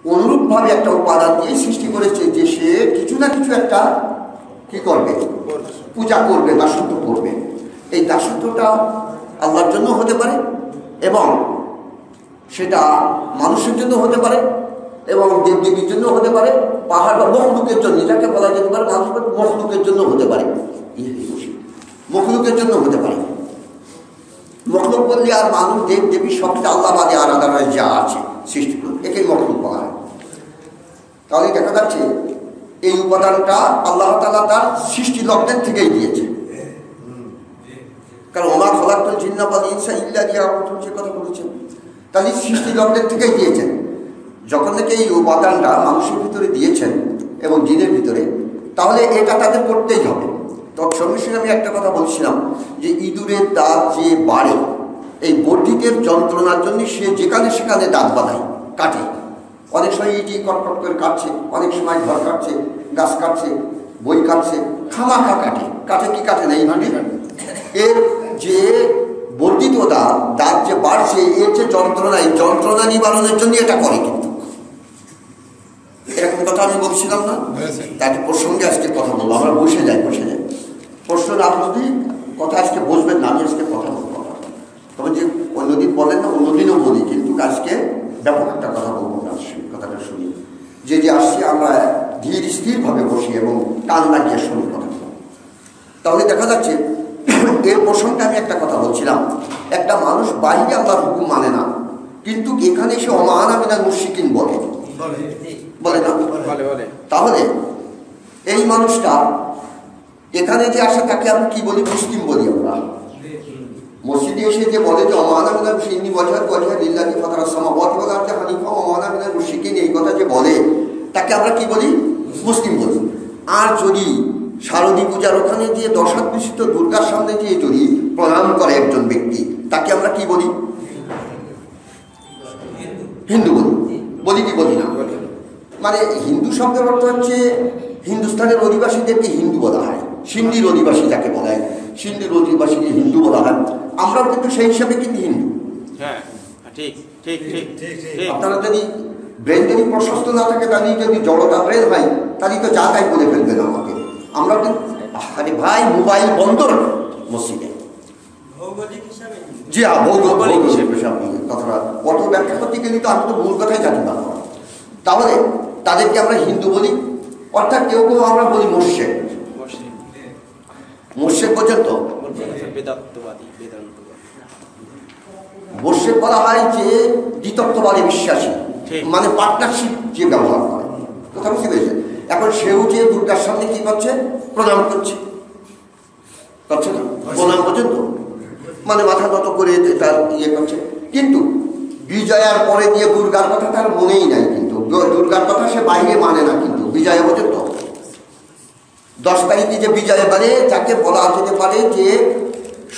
অনুরূপভাবে একটা উপাদান দিয়ে সৃষ্টি করেছে যে সে কিছু না কিছু একটা কি করবে, পূজা করবে, দাসত্ব করবে। এই দাসত্বটা আল্লাহর জন্য হতে পারে এবং সেটা মানুষের জন্য হতে পারে এবং দেবদেবীর জন্য হতে পারে, পাহাড় বা মখলুকের জন্য, যাকে বলা যেতে পারে মানুষ মখলুকের জন্য হতে পারে, মখলুকের জন্য হতে পারে। মখলুক বললে আর মানুষ দেব দেবী সবটা আল্লাহ বাদে আলাদা নয়, যা আছে সৃষ্টি করুন, একেই মখলুক বলা হয়। তাহলে দেখা যাচ্ছে এই উপাদানটা আল্লাহ তাআলা তার সৃষ্টি লগ্নের থেকেই দিয়েছে। কারণ ওমা খলাকতুল জিন্না ওয়াল ইনসা ইল্লা লিয়াবুদুন, সে কথা বলেছেন, তাহলে সৃষ্টি লগ্নের থেকেই দিয়েছেন। যখন থেকে এই উপাদানটা মানুষের ভিতরে দিয়েছেন এবং জিনের ভিতরে, তাহলে এটা তাদের করতেই হবে। তৎসঙ্গে সঙ্গে আমি একটা কথা বলছিলাম যে ইঁদুরের দাঁত যে বাড়ে, এই বর্ধিতের যন্ত্রণার জন্য সে যেখানে সেখানে দাঁত বাঁধায়, কাটে। অনেক সময় ইটি কটকট করে কাটছে, অনেক সময় ঘর কাটছে, গাছ কাটছে, বই কাটছে, খামাখা কাটে। কাটে কি কাটে না এইভাবে? এর যে বর্ধিত দাঁত যে বাড়ছে, এর যে যন্ত্রণা, এই যন্ত্রণা নিবারণের জন্য এটা করে। কিন্তু এরকম কথা আমি বলছিলাম না, তাই প্রসঙ্গে আজকে কথা বলবো। আমরা বসে যাই প্রশ্ন না যদি কথা আজকে বসবেন না, আমি আজকে কথা বলবো। তবে যে অন্যদিন বলেন না, অন্যদিনও বলি, কিন্তু আজকে ব্যাপক একটা কথা বলবো। কথাটা শুনি যে আসছি আমরা ধীর স্থিরভাবে বসি এবং টান লাগিয়ে শুনি কথা। তাহলে দেখা যাচ্ছে এর প্রসঙ্গে আমি একটা কথা বলছিলাম, একটা মানুষ বাইরে আল্লাহর হুকুম মানে না, কিন্তু এখানে সে ওমা মিনাল মুশরিকিন বলে না? তাহলে এই মানুষটা এখানে যে আসে তাকে আমি কি বলি? মুসলিম বলি আমরা। মসজিদে এসে যে বলে যে ওমা মিনাল মুশরিকিন ওয়াজহা লিল্লাহি ফাতারাস সামাওয়াতি ওয়াল আরদি হানিফা ওমা মিনাল মুশরিকিন, এই কথা যে বলে তাকে আমরা কি বলি? মুসলিম বলি। আর যদি শারদী পূজার ওখানে যে দশাত বিশিষ্ট দুর্গার সামনে যে যদি প্রণাম করে একজন ব্যক্তি, তাকে আমরা কি বলি? হিন্দু বলি কি বলি না? মানে হিন্দু শব্দের অর্থ হচ্ছে হিন্দুস্তানের অধিবাসীদেরকে হিন্দু বলা হয়, সিন্ধির অধিবাসী যাকে বলা হয়, সিন্ধির অধিবাসীকে হিন্দু বলা হয়। আমরাও কিন্তু সেই হিসাবে কিন্তু হিন্দু। আপনারা যদি ব্রেন যদি প্রশস্ত না থাকে, তাহলে যদি জড়তা ব্রেন হয়, তাহলে তো যা তাই বলে ফেলবেন আমাকে। আমরা কিন্তু আরে ভাই মোবাইল বন্ধ মসজিদে, জি হ্যাঁ, ভৌগোলিক হিসেবে কথাটা কত ব্যাখ্যা করতে গেলে তো আমি তো মূল কথাই জানি না। তাহলে তাদেরকে আমরা হিন্দু বলি, অর্থাৎ কেউ কেউ আমরা বলি মোর্শেক পর্যন্ত। মোর্শেক বলা হয় যে দ্বিতত্ত্ববাদী বিশ্বাসী, মানে পার্টনারশিপ যে ব্যবহার করে। কথা বুঝতে পেরেছে? এখন সেও যে দুর্গার সামনে কি করছে? প্রণাম করছে না? প্রণাম পর্যন্ত মানে মাথা নত করে তার ইয়ে করছে, কিন্তু বিজয়ার পরে দিয়ে দুর্গার কথা তার মনেই নাই। কিন্তু দুর্গার কথা সে বাইরে মানে না, কিন্তু বিজয়া পর্যন্ত 10 তারিখে যে বিজয়া মানে যাকে বলা যেতে পারে যে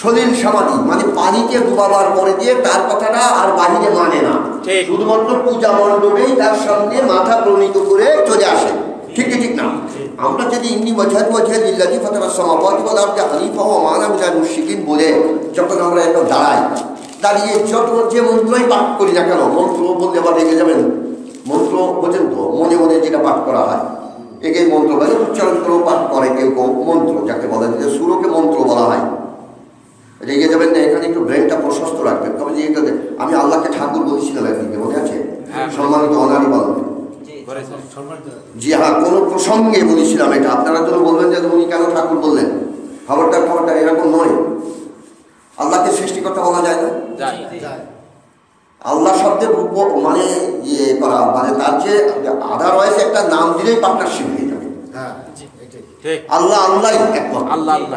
সলিল সমাধি, মানে পানিতে ডুবাবার পরে দিয়ে তার কথাটা আর বাহিরে মানে না, শুধুমাত্র পূজা মণ্ডপেই তার সামনে মাথা প্রণীত করে চলে আসে। ঠিক না? আমরা যদি ইন্নি ওয়াজহা লিল্লাহি ফাতারাস সামাওয়াতি ওয়াল আরদি হানিফা ওমা মিনাল মুশরিকিন বলে যখন আমরা একটু দাঁড়িয়ে যত যে মন্ত্রই পাঠ করি না কেন, মন্ত্র বলতে আবার রেগে যাবেন, মন্ত্র বোঝেন তো, মনে মনে যেটা পাঠ করা হয়, একেই মন্ত্র বলে। উচ্চারণ করেও পাঠ করে কেউ মন্ত্র, যাকে বলা যায় সুরকে মন্ত্র বলা হয়। রেগে যাবেন না, এখানে একটু ব্রেনটা প্রশস্ত রাখবেন। তবে যে আমি আল্লাহকে ঠাকুর বলেছিলাম একদিকে, মনে আছে? সম্মানিত অনারি বলবেন, জি হ্যাঁ, কোনো প্রসঙ্গে বলেছিলাম এটা। আপনারা যখন বলবেন যে উনি কেন ঠাকুর বললেন, খবরটা এরকম নয়। আল্লাহকে সৃষ্টিকর্তা বলা যায় না? আল্লাহ শব্দের মানে ইয়ে করা, মানে তার যে আদারওয়াইজ একটা নাম দিলেই পার্টনারশিপ হয়ে যাবে। আল্লাহ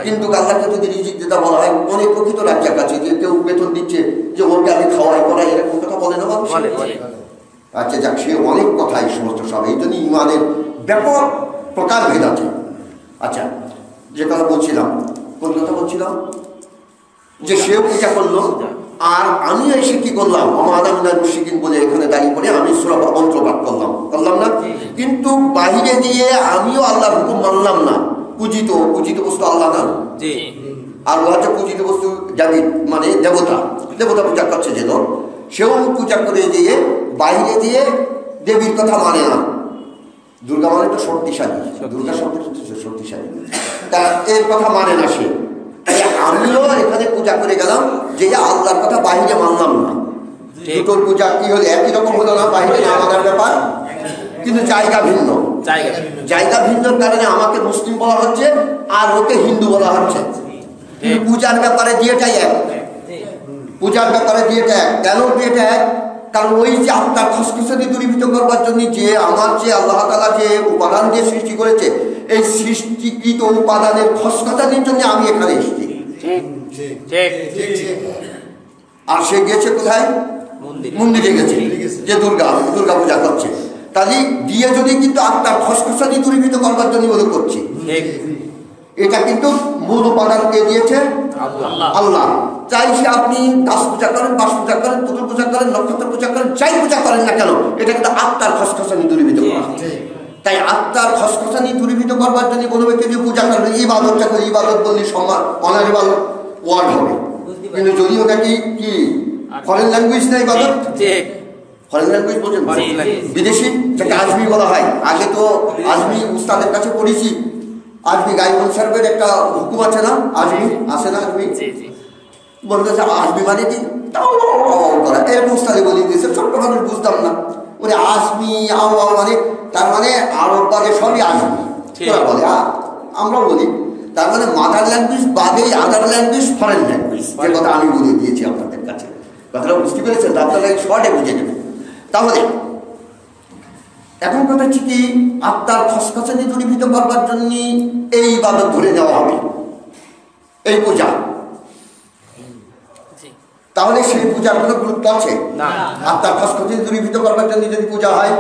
কিন্তু আল্লাহকে যদি রিজিক দিতে বলা হয়, অনেক প্রকৃত রাজ্যের কাছে যে কেউ বেতন দিচ্ছে যে ওকে আমি খাওয়াই করাই, এরকম কথা বলে না মানুষ? আচ্ছা যাক, সে অনেক কথা এই সমস্ত সব, এই জন্য ইমানের ব্যাপক প্রকার ভেদ আছে। আচ্ছা, যে কথা বলছিলাম, কোন কথা বলছিলাম? যে সেও পূজা করলো আর আমি এসে কি করলাম? ওমা মিনাল মুশরিকিন বলে এখানে দাঁড়িয়ে পড়ে আমি সূরা মন্ত্র পাঠ করলাম না? কিন্তু বাহিরে দিয়ে আমিও আল্লাহর হুকুম মানলাম না। পূজিত বস্তু আল্লাহ না? আর ও হচ্ছে পূজিত বস্তু যাবি, মানে দেবতা পূজা করছে যে লোক, সেও পূজা করে দিয়ে বাইরে দিয়ে দেবীর কথা মানে না। দুর্গা মানে তো শক্তিশালী, দুর্গা শব্দ শক্তিশালী, তা এর কথা মানে না সে। তাই আমিও এখানে পূজা করে গেলাম যে আল্লাহর কথা বাহিরে মানলাম না। দুটোর পূজা কি হলে একই রকম হলো না, বাহিরে না মানার ব্যাপার, কিন্তু জায়গা ভিন্ন। জায়গা ভিন্নর কারণে আমাকে মুসলিম বলা হচ্ছে আর ওকে হিন্দু বলা হচ্ছে। কিন্তু পূজার ব্যাপারে দিয়েটাই এক, পূজার ব্যাপারে দিয়েটা এক। কেন দিয়েটা এক? কারণ ওই যে আত্মার খসখসানি দূরীভূত করবার জন্য যে আমার যে আল্লাহ তাআলা যে উপাদান দিয়ে সৃষ্টি করেছে, এই সৃষ্টিকৃত উপাদানের খসখসানির জন্য আমি এখানে এসেছি। আর সে গেছে কোথায়? মন্দিরে গেছে, যে দুর্গা পূজা করছে। তাহলে দিয়ে যদি কিন্তু আত্মার খসখসানি দূরীভূত করবার জন্য মনে করছি, এটা কিন্তু মূল উপাদানকে দিয়েছে আল্লাহ। চাই সে আপনি দাস পূজা করেন, বাস পূজা করেন, পুতুল পূজা করেন, নক্ষত্র পূজা করেন, যাই পূজা করেন না কেন, এটা কিন্তু আত্মার খসখসানি দূরীভূত করা। তাই আত্মার খসখসানি দূরীভূত করবার জন্য কোনো ব্যক্তি যে পূজা করবে, ইবাদতটা করে, ইবাদত বললে সম্মান অনারেবল ওয়ার্ড হবে। কিন্তু যদি ওটা কি ফরেন ল্যাঙ্গুয়েজ না ইবাদত, ফরেন ল্যাঙ্গুয়েজ বলছেন বিদেশি, যাকে আজমি বলা হয়। আগে তো আজমি উস্তাদের কাছে পড়েছি, আজমি গাইবন সাহেবের একটা হুকুম আছে না, আজমি আছে না, আজমি বলতে আজমি মানে কি করা, এরকম উস্তাদে বলে দিয়েছে। ছোট্ট মানুষ বুঝতাম না, ওরে আজমি মানে তার মানে আরব বাদে সবই আজমি ওরা বলে, আমরা বলি তার মানে মাদার ল্যাঙ্গুয়েজ বাদে আদার ল্যাঙ্গুয়েজ ফরেন ল্যাঙ্গুয়েজ, যে কথা আমি বলে দিয়েছি আপনাদের কাছে। কথাটা বুঝতে পেরেছেন? আপনারা শর্টে বুঝে নেবেন। তাহলে এখন কথা হচ্ছে কি, আত্মার খসখসানি দূরীভূত করবার জন্য এই ইবাদত ধরে নেওয়া হবে, এই পূজা। তাহলে সেই পূজার কোনো গুরুত্ব আছে না? আত্মার খসখসানি দূরীভূত করবার জন্য যদি পূজা হয়,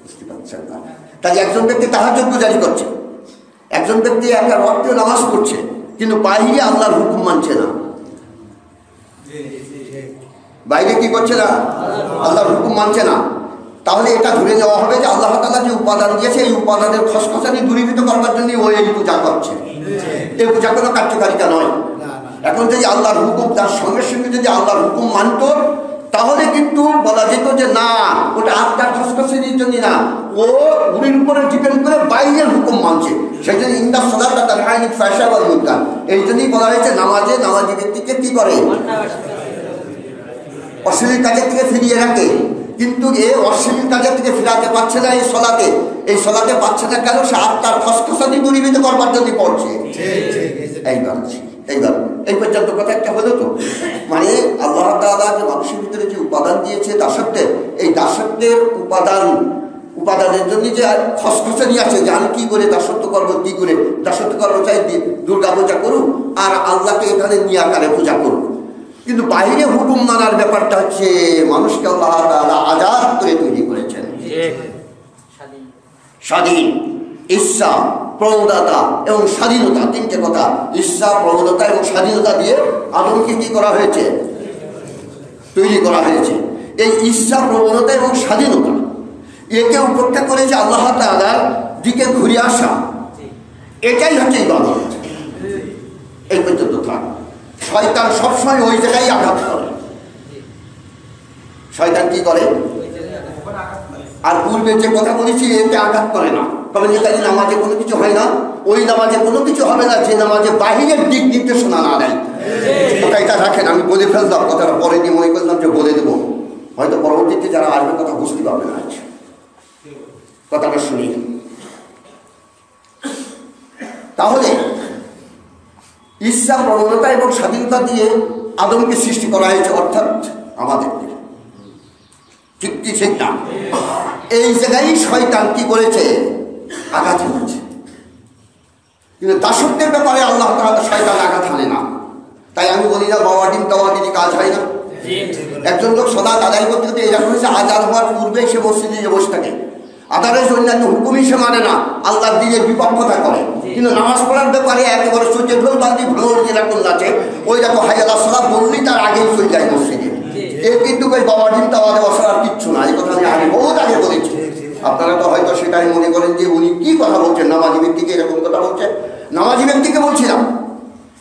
বুঝতে পারছেন না? তাই একজন ব্যক্তি তাহাজ্জুদ গুজারি করছে, একজন ব্যক্তি একটা রক্তে নামাজ পড়ছে, কিন্তু বাহিরে আল্লাহর হুকুম মানছে না। বাইরে কি করছে না? আল্লাহর হুকুম মানছে না। তাহলে এটা ধরে নেওয়া হবে যে আল্লাহ তাআলা যে উপাদান দিয়েছে, এই উপাদানের খসখসানি দূরীভূত করবার জন্য ও এই পূজা করছে। এই পূজা কোনো কার্যকারিতা নয়। এখন যদি আল্লাহর হুকুম, তার সঙ্গে সঙ্গে যদি আল্লাহর হুকুম মানত, তাহলে কিন্তু বলা যেত যে না, ওটা আত্মার খসখসানির জন্য না, ও উনির উপরে ডিপেন্ড করে বাইরের হুকুম মানছে। সেই জন্য ইন্দাস সালাতা তানহা আনিল ফাহশা ওয়াল মুনকার, এই জন্যই বলা হয়েছে নামাজি ব্যক্তিকে কি করে? অশ্লীল কাজের থেকে ফিরিয়ে রাখে। কিন্তু এ অশ্লীল কাজের থেকে ফিরাতে পারছে না এই সলাতে পারছে না কেন? সে আত্মার খসখসানি দূরীভূত করবার জন্য পড়ছে। এইবার এই পর্যন্ত কথা একটা হলো তো, মানে আল্লাহ তাআলা যে মানুষের ভিতরে যে উপাদান দিয়েছে দাসত্বের, এই দাসত্বের উপাদানের জন্য যে খসখসানি আছে যে আমি কি করে দাসত্ব করবো, কি করে দাসত্ব করবো, চাই দুর্গা পূজা করুক আর আল্লাহকে এখানে নিয়ে আকারে পূজা করুক। কিন্তু বাহিরে হুকুম মানার ব্যাপারটা হচ্ছে মানুষকে আল্লাহ তাআলা আজাদ করে তৈরি করেছেন, স্বাধীন, ইচ্ছা, প্রবণতা এবং স্বাধীনতা, তিনটে কথা। ইচ্ছা, প্রবণতা এবং স্বাধীনতা দিয়ে আদমকে কি করা হয়েছে? তৈরি করা হয়েছে। এই ইচ্ছা, প্রবণতা এবং স্বাধীনতা একে উপেক্ষা করে যে আল্লাহ তাআলার দিকে ঘুরে আসা, এটাই হচ্ছে ইবাদত। এই পর্যন্ত থাক। শয়তান সবসময় ওই জায়গায় আঘাত করে। শয়তান কি করে? আর পূর্বে যে কথা বলেছি এতে আঘাত করে না। তবে নেতাজি নামাজে কোনো কিছু হয় না, ওই নামাজে কোনো কিছু হবে না যে নামাজে বাহিরের দিক নির্দেশনা না দেয়। এটা রাখেন, আমি বলে ফেললাম, কথাটা পরে দিয়ে মনে করলাম যে বলে দেবো, হয়তো পরবর্তীতে যারা আসবে কথা বুঝতে পারবে না। আজ কথাটা শুনি। তাহলে ইচ্ছা, প্রবণতা এবং স্বাধীনতা দিয়ে আদমকে সৃষ্টি করা হয়েছে, অর্থাৎ আমাদেরকে। ঠিক কি ঠিক না? এই জায়গায় শয়তান কি করেছে? আঘাত করেছে। কিন্তু দাসত্বের ব্যাপারে আল্লাহ তাআলা শয়তান আঘাত হানে না। তাই আমি বলি না বাবা ডিম তাওয়া দিদি কাজ হয় না। একজন লোক সদা আদায় করতে করতে এরকম হয়েছে, আজান হওয়ার পূর্বে সে মসজিদে বসে থাকে, আদারের অন্যান্য হুকুমই সে মানে না, আল্লাহর দিনের বিপক্ষতা করে। কিন্তু নামাজ পড়ার ব্যাপারে একেবারে সূর্যের ঢোল বান্দি ভ্রমণ যেরকম আছে, ওই দেখো হাই আল্লাহ সালাম বললেই তার আগেই চলে যায় মসজিদে। এর কিন্তু ওই বাবা ডিম তাওয়া দেওয়া ছাড়া কিচ্ছু না। এই কথা আমি আগে বহুত আগে বলেছি। আপনারা তো হয়তো সেটাই মনে করেন যে উনি কি কথা বলছেন, নামাজি ব্যক্তিকে এরকম কথা বলছেন। নামাজি ব্যক্তিকে বলছিলাম,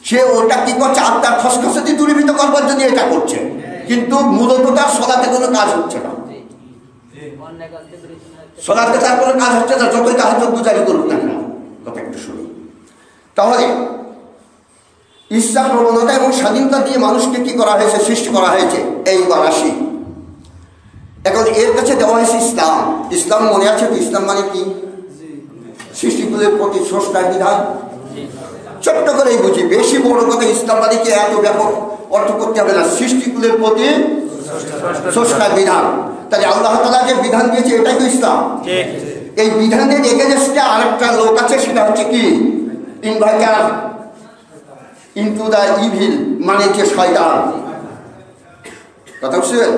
সে ওটা কি করছে? আত্মার খসখসানি দূরীভূত করবার জন্য এটা করছে। কিন্তু মূলত তার সলাতে কোনো কাজ হচ্ছে না, সলাতে তার কোনো কাজ হচ্ছে না, যতই তাহাজ্জুদ গুজারি করুক না কেন। কথা একটু শুনি। তাহলে ইচ্ছা প্রবণতা এবং স্বাধীনতা দিয়ে মানুষকে কি করা হয়েছে, সৃষ্টি করা হয়েছে। এইবার আসি, এখন এর কাছে দেওয়া হয়েছে ইসলাম। ইসলাম মনে আছে তো? ইসলাম মানে কি? সৃষ্টিগুলোর প্রতি স্রষ্টার বিধান। ছোট্ট করেই বুঝি, বেশি বড় কথা ইসলাম মানে কি এত ব্যাপক অর্থ করতে হবে না। সৃষ্টিগুলোর প্রতি স্রষ্টার বিধান, তাহলে আল্লাহ তাআলা যে বিধান দিয়েছে এটাই তো ইসলাম। এই বিধানের এগেইনস্টে আরেকটা লোক আছে, সেটা হচ্ছে কি ইনভাইটার ইনটু দ্য ইভিল, মানে যে শয়তান। কথা বুঝছেন?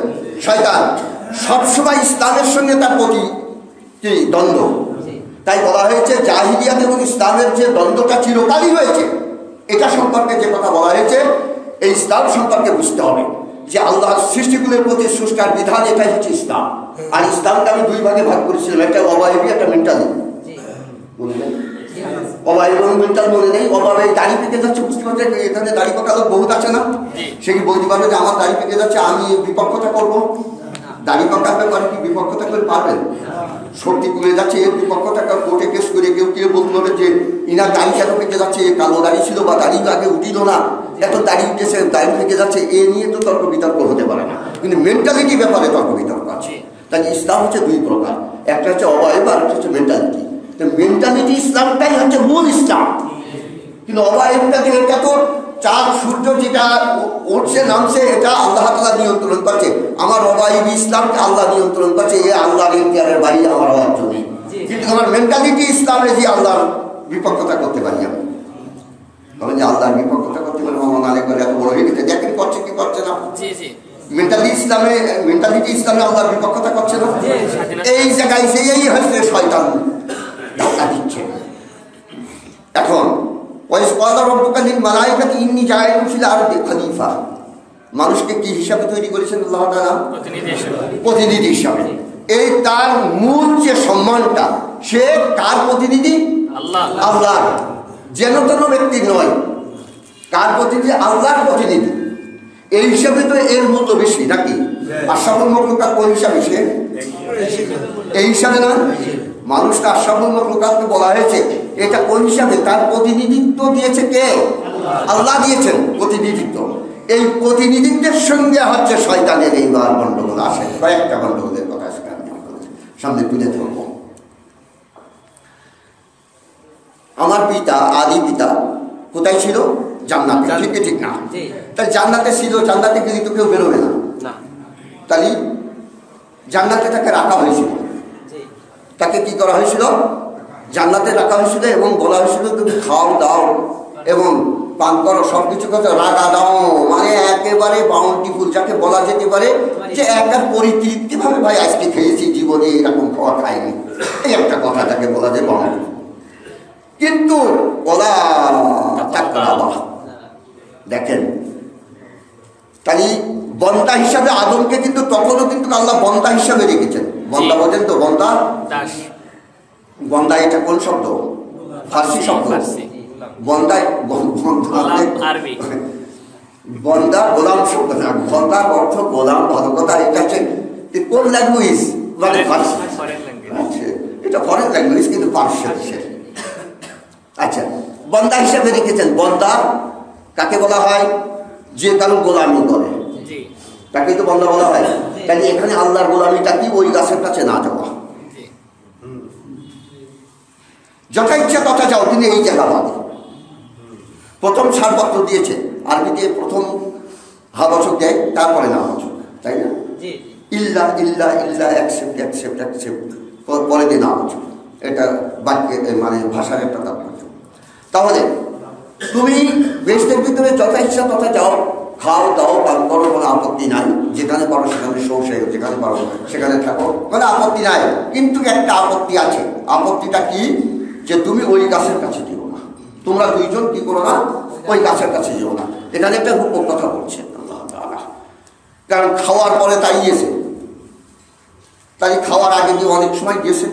শয়তান সবসময় ইসলামের সঙ্গে তার প্রতি কি দ্বন্দ্ব। তাই বলা হয়েছে জাহিলিয়াত এবং ইসলামের যে দ্বন্দ্বটা চিরকালই হয়েছে, এটা সম্পর্কে যে কথা বলা হয়েছে, এই ইসলাম সম্পর্কে বুঝতে হবে যে আল্লাহর সৃষ্টিগুলোর প্রতি স্রষ্টার বিধান, এটাই হচ্ছে ইসলাম। আর ইসলামটা আমি দুই ভাগে ভাগ করেছিলাম, একটা অবায়বী, একটা মেন্টালি। অবায়ব এবং মেন্টাল মনে নেই? অভাবে দাড়ি পেকে যাচ্ছে, বুঝতে পারছে এখানে দাড়ি পাকা লোক বহুত আছে না? সে কি বলতে পারবে যে আমার দাড়ি পেকে যাচ্ছে, আমি বিপক্ষতা করবো? দাড়ি পাকা ব্যাপারে কি বিপক্ষতা করে পারবেন? শক্তি কমে যাচ্ছে, এর বিপক্ষতা কোর্টে কেস করে কেউ কেউ বলতে হবে যে ইনার দাড়ি কেন পেকে যাচ্ছে, কালো দাড়ি ছিল বা দাড়ি আগে উঠিল না, এত দাড়ি উঠেছে, দাড়ি পেকে যাচ্ছে, এ নিয়ে তো তর্ক বিতর্ক হতে পারে না। কিন্তু মেন্টালিটি ব্যাপারে তর্ক বিতর্ক আছে। তাই ইসলাম হচ্ছে দুই প্রকার, একটা হচ্ছে অবয়ব আর একটা হচ্ছে মেন্টালিটি। মেন্টালিটি ইসলামটাই হচ্ছে মূল ইসলাম। কিন্তু অবয়বটা যে এটা তো চাঁদ সূর্য যেটা উঠছে নামছে, এটা আল্লাহ তাআলা নিয়ন্ত্রণ করছে। আমার অবয়ব ইসলামকে আল্লাহ নিয়ন্ত্রণ করছে, এ আল্লাহর ইখতিয়ারের বাইরে আমার অর্থ নেই। কিন্তু আমার মেন্টালিটি ইসলামে যে আল্লাহর বিপক্ষতা করতে পারি, আমি তবে যে আল্লাহর বিপক্ষতা করতে পারি, আমার নালে করে এত বড় হয়ে গেছে, দেখেন করছে কি করছে না। মেন্টালিটি ইসলামে আল্লাহর বিপক্ষতা করছে না। এই জায়গায় সেই হচ্ছে শয়তান ধাক্কা দিচ্ছে। এখন মানুষকে কি হিসাবে তৈরি করেছেন আল্লাহ তাআলা? প্রতিনিধি হিসাবে। এই তার মূল যে সম্মানটা, সে কার প্রতিনিধি? আল্লাহর। যেন তেন ব্যক্তির নয়, কার প্রতিনিধি? আল্লাহর প্রতিনিধি। এই হিসাবে তো এর মূল্য বেশি নাকি? আশরাফুল মাখলুকাত কোন হিসাবে? সে এই হিসাবে না। মানুষকে আশরাফুল মাখলুকাতকে বলা হয়েছে, এটা কোন হিসাবে? তার প্রতিনিধিত্ব দিয়েছে কে? আল্লাহ দিয়েছেন প্রতিনিধিত্ব। এই প্রতিনিধিত্বের সঙ্গে হচ্ছে শয়তানের এইবার গন্ডগোল আসে। কয়েকটা গন্ডগোলের কথা সামনে তুলে ধরব। আমার পিতা, আদি পিতা কোথায় ছিল? জান্নাতে। ঠিক ঠিক না? তাই জান্নাতে ছিল, জান্নাতে গেলে তো কেউ বেরোবে না। তাহলে জান্নাতে তাকে রাখা হয়েছিল। তাকে কি করা হয়েছিল? জান্নাতে রাখা হয়েছিল এবং বলা হয়েছিল তুমি খাও দাও এবং পান করো, সবকিছু কথা রাগা দাও, মানে একেবারে বাউন্টিফুল, যাকে বলা যেতে পারে যে একটা পরিতৃপ্তি ভাবে, ভাই আজকে খেয়েছি, জীবনে এরকম খাওয়া খাইনি, এই একটা কথা যাকে বলা যায় বাউন্টিফুল। কিন্তু বলা দেখেন, তাই বন্দা হিসাবে আদমকে কিন্তু তখনও কিন্তু আল্লাহ বন্দা হিসাবে রেখেছেন। বন্দা বোঝেন তো? বন্দা, বন্দা এটা কোন শব্দ? ফার্সি শব্দ। বন্দায় বন্দা গোলাম শব্দ না, বন্দার অর্থ গোলাম। ভালো কথা। এটা হচ্ছে কোন ল্যাঙ্গুয়েজ? মানে ফার্সি। এটা ফরেন ল্যাঙ্গুয়েজ, কিন্তু ফার্সি দেশের। আচ্ছা, বন্দা হিসাবে রেখেছেন। বন্দা কাকে বলা হয়? যে কারো গোলামি করে, তাকে তো বন্দা বলা হয়। তাই এখানে আল্লাহর গোলামিটা কি? ওই গাছের কাছে না যাওয়া, যথা ইচ্ছা তথা যাও, তিনি এই জায়গা বাদে। প্রথম ছাড়পত্র দিয়েছে, আরবিতে প্রথম হা বছর দেয়, তারপরে না বছর, তাই না? ইল্লা ইল্লা ইল্লা, অ্যাকসেপ্ট অ্যাকসেপ্ট অ্যাকসেপ্ট, পরে দিয়ে না বছর। এটা বাক্যে মানে ভাষার একটা তাৎপর্য। তাহলে তুমি বেহেশতের ভিতরে যথা ইচ্ছা তথা যাও, খাও দাও, পান করো, কোনো আপত্তি নাই। যেখানে পারো সেখানে শোষে, যেখানে পারো সেখানে থাকো, কোনো আপত্তি নাই। কিন্তু একটা আপত্তি আছে। আপত্তিটা কি? যে তুমি ওই গাছের কাছে যেও না, তোমরা দুইজন কি করো না, ওই গাছের কাছে যেও না। এখানে একটা হুকুম কথা বলছেন আল্লাহ তাআলা। কারণ খাওয়ার পরে তাই গিয়েছে, তাই খাওয়ার আগে দিয়ে অনেক সময় গেছে।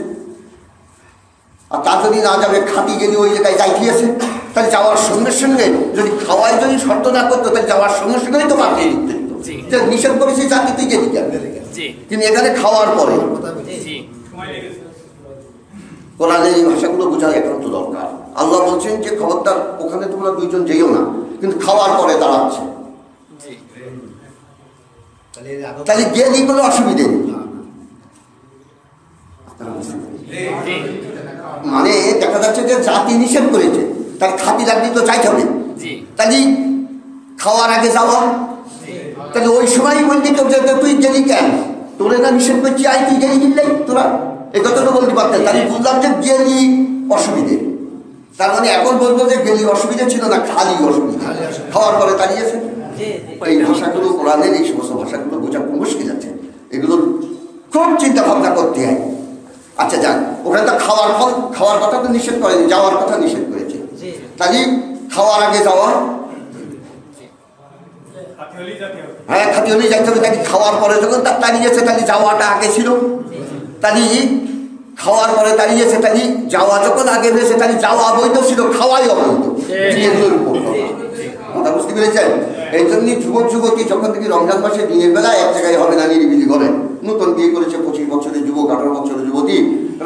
আর তা যদি না যাবে, খাতি যদি ওই জায়গায় যাই গিয়েছে, তাহলে যাওয়ার সঙ্গে সঙ্গে যদি খাওয়ায় যদি শর্ত না করতো, তাহলে যাওয়ার সঙ্গে সঙ্গেই তো পাঠিয়ে দিতে। যে নিষেধ করেছে জাতি তুই গেলি কেন, কিন্তু এখানে খাওয়ার পরে কোরআনের এই ভাষাগুলো বোঝা একান্ত দরকার। আল্লাহ বলছেন যে খবরদার ওখানে তোমরা দুইজন যেও না, কিন্তু খাওয়ার পরে দাঁড়াচ্ছে, তাহলে গেলি কোনো অসুবিধে নেই। মানে দেখা যাচ্ছে যে জাতি নিষেধ করেছে, তার খাতি লাগলি তো চাইতে হবে, তাহলে খাওয়ার আগে যাওয়া, তাহলে ওই সময় বললি তো যে তুই গেলি কেন, তোরে না নিষেধ করছি আই তুই গেলি কিনলেই তোরা এই কথা তো বলতে পারতেন। তাহলে বুঝলাম যে গেলি অসুবিধে, তার মানে এখন বলবো যে গেলি অসুবিধা ছিল না, খালি অসুবিধা, খাওয়ার পরে দাঁড়িয়েছে। এই ভাষাগুলো কোরআনের এই সমস্ত ভাষাগুলো বোঝা খুব মুশকিল আছে, এগুলো খুব চিন্তা ভাবনা করতে হয়। আচ্ছা যাক, ওখানে তো খাওয়ার কথা তো নিষেধ করেনি, যাওয়ার কথা নিষেধ করেছে, তাহলে খাওয়ার আগে যাওয়া, হ্যাঁ খাতি হলেই যাইতে হবে। তাকে খাওয়ার পরে যখন তার দাঁড়িয়েছে তাহলে যাওয়াটা আগে ছিল, তাহলে খাওয়ার পরে দাঁড়িয়েছে, তাহলে যাওয়া যখন আগে হয়েছে তাহলে যাওয়া বৈধ ছিল, খাওয়াই অবৈধ। কথা বুঝতে পেরেছেন? এই জন্যই যুবক যুবতী যখন থেকে রমজান মাসে দিনের বেলা এক জায়গায় হবে না, নিরিবিলি ঘরে, নতুন বিয়ে করেছে 25 বছরের যুবক, 18 বছরের যুবতী,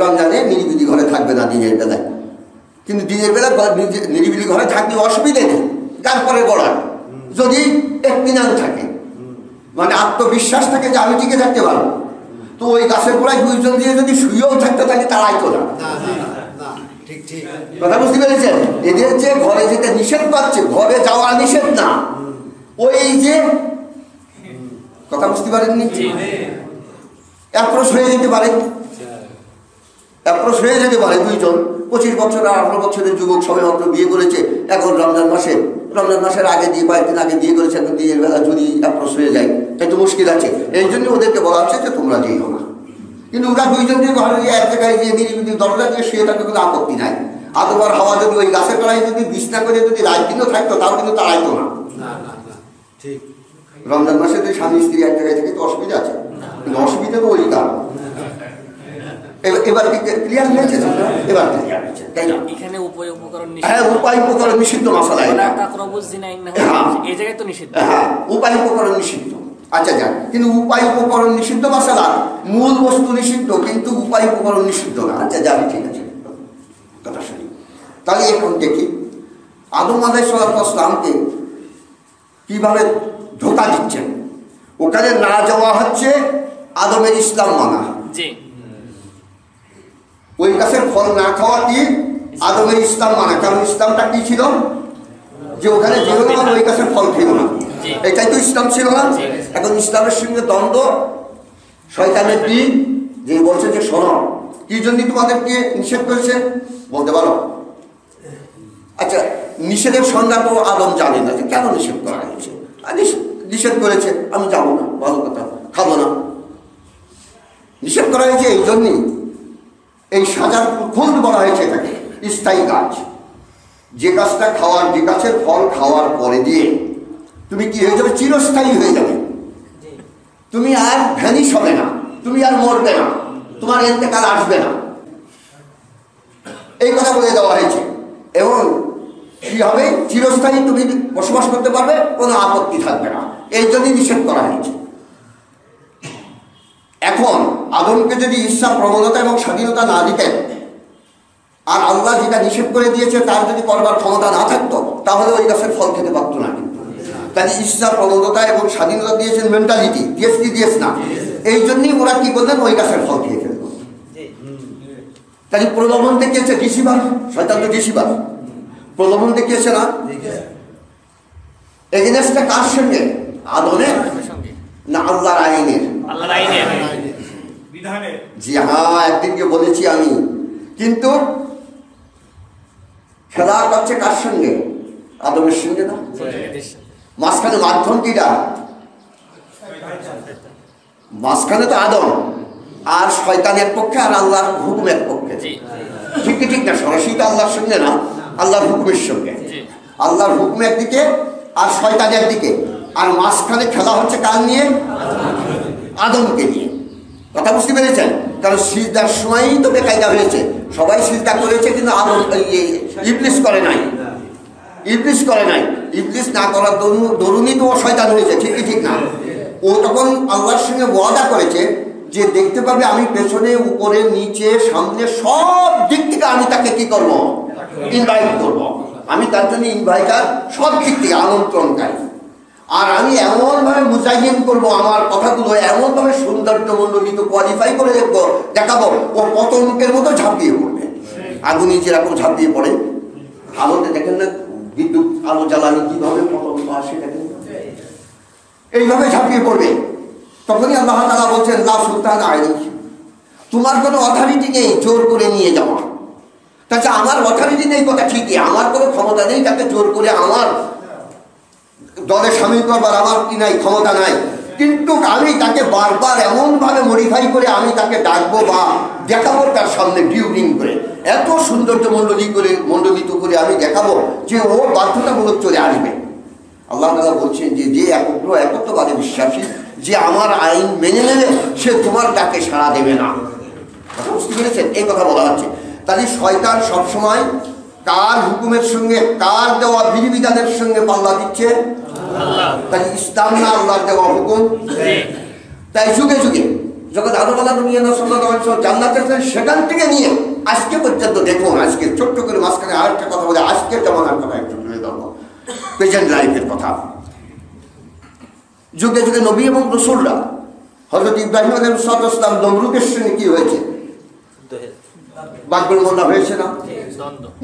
রমজানে নিরিবিলি ঘরে থাকবে না দিনের বেলায়, কিন্তু দিনের বেলা নিরিবিলি ঘরে থাকলে অসুবিধে নেই, তারপরে গড়ার যদি একদিনান থাকে, মানে আত্মবিশ্বাস থাকে যে আমি টিকে থাকতে পারবো, তো ওই গাছের গোড়ায় দুইজন দিয়ে যদি শুয়েও থাকতো তাহলে তারাইতো না। কথা বুঝতে পেরেছেন? এদের যে ঘরে যেতে নিষেধ পাচ্ছে, ঘরে যাওয়া নিষেধ না, ওই যে কথা বুঝতে পারেননি, অ্যাপ্রোচ হয়ে যেতে পারে, অ্যাপ্রোচ হয়ে যেতে পারে দুইজন 25 বছর আর 18 বছরের যুবক সবাই মাত্র বিয়ে করেছে, এখন রমজান মাসের আগে দিয়ে কয়েকদিন আগে বিয়ে করেছে, এখন দিনের বেলা যদি অ্যাপ্রোচ হয়ে যায় তাই তো মুশকিল আছে। এই জন্য ওদেরকে বলা হচ্ছে যে তোমরা যেও না, কিন্তু ওরা দুইজন দিয়ে ঘরে গিয়ে এক জায়গায় গিয়ে নিরিবিলি দরজা দিয়ে শুয়ে থাকতে কোনো আপত্তি নাই। আদবার হাওয়া যদি ওই গাছের তলায় যদি বিছনা করে যদি রাত দিনও থাকতো তাও কিন্তু তাড়াইতো না। রমজান মাসে যদি স্বামী স্ত্রী এক জায়গায় থেকে তো অসুবিধা আছে, কিন্তু অসুবিধা তো ওই কারণ। এবার ক্লিয়ার হয়েছে, এবার ক্লিয়ার হয়েছে, তাই না? এখানে উপায় উপকরণ নিষিদ্ধ, হ্যাঁ উপায় উপকরণ নিষিদ্ধ মশলা, এই জায়গায় তো নিষিদ্ধ, হ্যাঁ উপায় উপকরণ নিষিদ্ধ। আচ্ছা যাক, কিন্তু উপায় উপকরণ নিষিদ্ধ মশলা, মূল বস্তু নিষিদ্ধ কিন্তু উপায় উপকরণ নিষিদ্ধ না। আচ্ছা যাবি, ঠিক আছে, কথা শুনি। তাহলে এখন দেখি আদম আলাইহিস সালামকে কিভাবে ধোঁকা দিচ্ছেন। ওখানে না যাওয়া হচ্ছে আদমের ইসলাম মানা, ওই গাছের ফল না খাওয়া কি আদমের ইসলাম মানা, কারণ ইসলামটা কি ছিল যে ওখানে যেও না, ওই গাছের ফল খেও না, এটাই তো ইসলাম ছিল না। এখন ইসলামের সঙ্গে দ্বন্দ্ব শয়তানের দিন, যে বলছে যে শোনো কি জন্য তোমাদেরকে নিষেধ করেছে বলতে পারো? আচ্ছা, নিষেধের সংজ্ঞা তো আদম জানে না যে কেন নিষেধ করা হয়েছে, নিষেধ করেছে আমি যাবো না, ভালো কথা, খাবো না। নিষেধ করা হয়েছে এই জন্যই, এই সাজার খুলদ বলা হয়েছে এটাকে, স্থায়ী গাছ, যে গাছটা খাওয়ার, যে গাছের ফল খাওয়ার পরে দিয়ে তুমি কি হয়ে যাবে, চিরস্থায়ী হয়ে যাবে, তুমি আর ভ্যানিশ হবে না, তুমি আর মরবে না, তোমার ইন্তেকাল আসবে না, এই কথা বলে দেওয়া হয়েছে। এবং কি হবে, চিরস্থায়ী তুমি বসবাস করতে পারবে, কোনো আপত্তি থাকবে না, এই জন্যই নিষেধ করা হয়েছে। এখন আদমকে যদি ইচ্ছা, প্রবণতা এবং স্বাধীনতা না দিতেন, আর আল্লাহ যেটা নিষেধ করে দিয়েছে তার যদি করবার ক্ষমতা না থাকতো, তাহলে ওই গাছের ফল খেতে পারতো না। কিন্তু তাহলে ইচ্ছা, প্রবণতা এবং স্বাধীনতা দিয়েছেন, মেন্টালিটি দিয়েছে কি দিয়েছে না, এই জন্যই ওরা কি করলেন, ওই গাছের ফল খেয়ে ফেলল। তাহলে প্রলোভন দেখিয়েছে ডিসিভার, শয়তান তো ডিসিভার, প্রলোভন দেখিয়েছে না। এগেনস্টটা কার সঙ্গে, আদমের না আল্লাহর আইনের? জি হ্যাঁ, একদিনকে বলেছি আমি, কিন্তু খেলা করছে কার সঙ্গে, আদমের সঙ্গে না। মাঝখানে মাধ্যম কিটা, মাঝখানে তো আদম আর শয়তান এক পক্ষে, আর আল্লাহর হুকুম এক পক্ষে, ঠিক কি ঠিক না? সরাসরি তো আল্লাহর সঙ্গে না, আল্লাহর হুকুমের সঙ্গে। আল্লাহর হুকুম একদিকে আর শয়তান একদিকে, আর মাঝখানে খেলা হচ্ছে কার নিয়ে, আদমকে নিয়ে। কথা বুঝতে পেরেছেন? কারণ সিজদার সময়ই তো বেকায়দা হয়েছে, সবাই সিজদা করেছে কিন্তু আদম ইবলিস করে নাই, ইবলিস করে নাই। ইবলিস না করার দরুনই তো শয়তান হয়েছে, ঠিক কি ঠিক না? ও তখন আল্লাহর সঙ্গে ওয়াদা করেছে যে দেখতে পাবে আমি পেছনে উপরে নিচে সামনে সব দিক থেকে আমি তাকে কি করব, ইনভাইট করব। আমি তার জন্য ইনভাইটার, সব দিক থেকে আমন্ত্রণকারী। আর আমি এমনভাবে মুজাহিন করব, আমার কথাগুলো এমনভাবে সৌন্দর্যমণ্ডিত কোয়ালিফাই করে দেখাবো, ও পতঙ্গের মতো ঝাঁপিয়ে পড়বে। আগুনে যেরকম ঝাঁপিয়ে পড়ে, আলোতে দেখেন না বিদ্যুৎ আলো জ্বালানি কিভাবে পতঙ্গ আসে, দেখেন এইভাবে ঝাঁপিয়ে পড়বে। তখনই আল্লাহ তাআলা বলছেন লা সুলতান আলাইহি, তোমার কোনো অথরিটি নেই জোর করে নিয়ে যাওয়া। তাছাড়া আমার অথরিটি নেই কথা ঠিকই, আমার কোনো ক্ষমতা নেই তাকে জোর করে আমার দলে সামিল করবার আমার কি নাই, ক্ষমতা নাই। কিন্তু আমি তাকে বারবার এমনভাবে মডিফাই করে আমি তাকে ডাকবো বা দেখাবো তার সামনে ডিউরিং করে, এত সৌন্দর্য মণ্ডলিত করে আমি দেখাবো যে ও বাধ্যতামূলক চলে আসবে। আল্লাহ তাআলা বলছেন যে যে একত্ববাদে বিশ্বাসী, যে আমার আইন মেনে নেবে, সে তোমার ডাকে সাড়া দেবে না। কথা বুঝতে পেরেছেন? এই কথা বলা হচ্ছে। তাহলে শয়তান সবসময় কার হুকুমের সঙ্গে, কার দেওয়া বিধিবিধানের সঙ্গে পাল্লা দিচ্ছে? তাই ইসলাম না আল্লাহর দেওয়া হুকুম। তাই যুগে যুগে যখন আদম আলাইহিস সালাম জান্নাতে ছিলেন, সেখান থেকে নিয়ে আজকে পর্যন্ত দেখুন, আজকে ছোট্ট করে মাঝখানে আরেকটা কথা বলে, আজকের জামানার কথা একটু তুলে ধরবো, প্রেজেন্ট লাইফের কথা। যুগে যুগে নবী এবং রাসূলরা, হযরত ইব্রাহিম আলাইহিস সালাম নমরুদের সঙ্গে কি হয়েছে, বাগবিড়বন্যা হয়েছে না?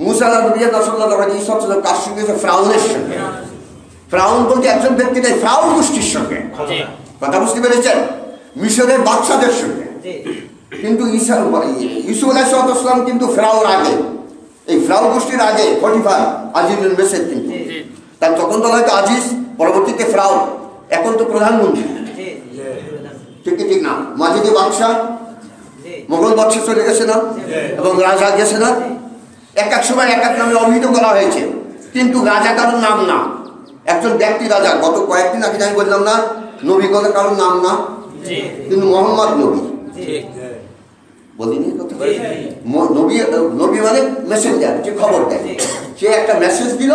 মুসা আলাইহিস সালাম কার সঙ্গে? ফিরআউনের সঙ্গে। ফিরআউন বলতে একজন ব্যক্তি নেই, ফিরআউন গোষ্ঠীর সঙ্গে। কথা বুঝতে পেরেছেন? মিশরের বাদশাদের সঙ্গে। কিন্তু ইউসুফ আলাইহিস সালাম কিন্তু ফিরআউন আগে, এই ফিরআউন গোষ্ঠীর আগে পটিফার আজিজুল মিসর, কিন্তু তার তখন তো হয়তো আজিজ, পরবর্তীতে ফিরআউন, এখন তো প্রধানমন্ত্রী। ঠিক না? মাঝে যে বাদশা, মোগল বাদশা চলে গেছে না, এবং রাজা গেছে না, এক এক সময় এক এক নামে অভিহিত করা হয়েছে, কিন্তু রাজা কারোর নাম না, একজন ব্যক্তি রাজা। গত কয়েকদিন আগে আমি বললাম না, নবী কথা কারোর নাম না, কিন্তু মোহাম্মদ নবী বলিনি কথা। নবী মানে মেসেঞ্জার, যে খবর দেয়, সে একটা মেসেজ দিল,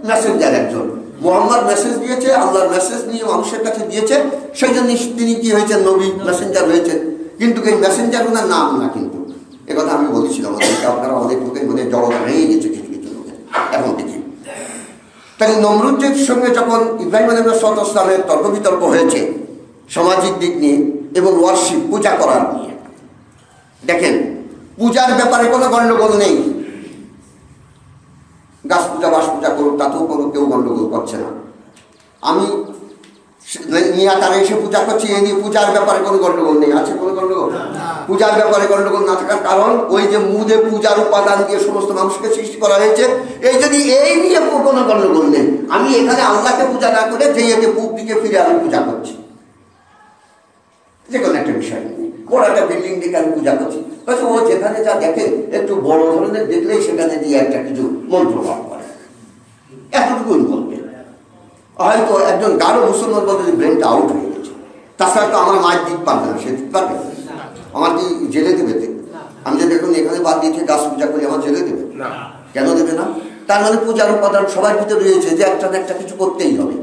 মেসেঞ্জার একজন। মোহাম্মদ মেসেজ দিয়েছে, আল্লাহর মেসেজ নিয়ে মানুষের কাছে দিয়েছে, সেই জন্য তিনি কি হয়েছেন, নবী, মেসেঞ্জার হয়েছেন। কিন্তু এই মেসেঞ্জার ওনার নাম না, কিন্তু একথা আমি বলেছিলাম, আপনারা অনেক লোকের মনে জড়তা হয়ে গেছে কিছু কিছু লোকের এখন দেখি। তাই নমরুদের সঙ্গে যখন ইব্রাহিম আলাইহিস সালামের তর্ক বিতর্ক হয়েছে সামাজিক দিক নিয়ে এবং ওয়ার্শিপ, পূজা করার নিয়ে, দেখেন পূজার ব্যাপারে কোনো গণ্ডগোল নেই। গাছ পূজা, বাস পূজা করুক, তাতেও কোনো কেউ গণ্ডগোল করছে না। আমি নিয়ে তারা এসে পূজা করছি, এই নিয়ে পূজার ব্যাপারে কোনো গণ্ডগোল নেই। আছে কোনো গণ্ডগোল? পূজার ব্যাপারে গণ্ডগোল না থাকার কারণ ওই যে মুদে পূজার উপাদান দিয়ে সমস্ত মানুষকে সৃষ্টি করা হয়েছে, এই যদি এই নিয়ে কোনো গণ্ডগোল নেই। আমি এখানে আল্লাহকে পূজা না করে যে এতে পূব দিকে ফিরে আমি পূজা করছি, যে কোনো একটা বিষয় নেই। বড় একটা বিল্ডিং দিকে আমি পূজা করছি, হয়তো ও যেখানে যা দেখে একটু বড় ধরনের দেখলেই সেখানে দিয়ে একটা কিছু মন্ত্র পাঠ করে, এতটুকুই বলবে। হয়তো একজন গাঢ় মুসলমান বলতে যে ব্রেনটা আউট হয়ে গেছে, তাছাড়া তো আমার মায়ের দিক পারবে না, সে দিক পারবে, আমার কি জেলে দেবে? আমি যদি এখন এখানে বাদ দিয়ে গাছ পূজা করি, আমার জেলে দেবে? কেন দেবে না? তার মানে পূজার উপাদান সবার ভিতরে রয়েছে যে একটা না একটা কিছু করতেই হবে।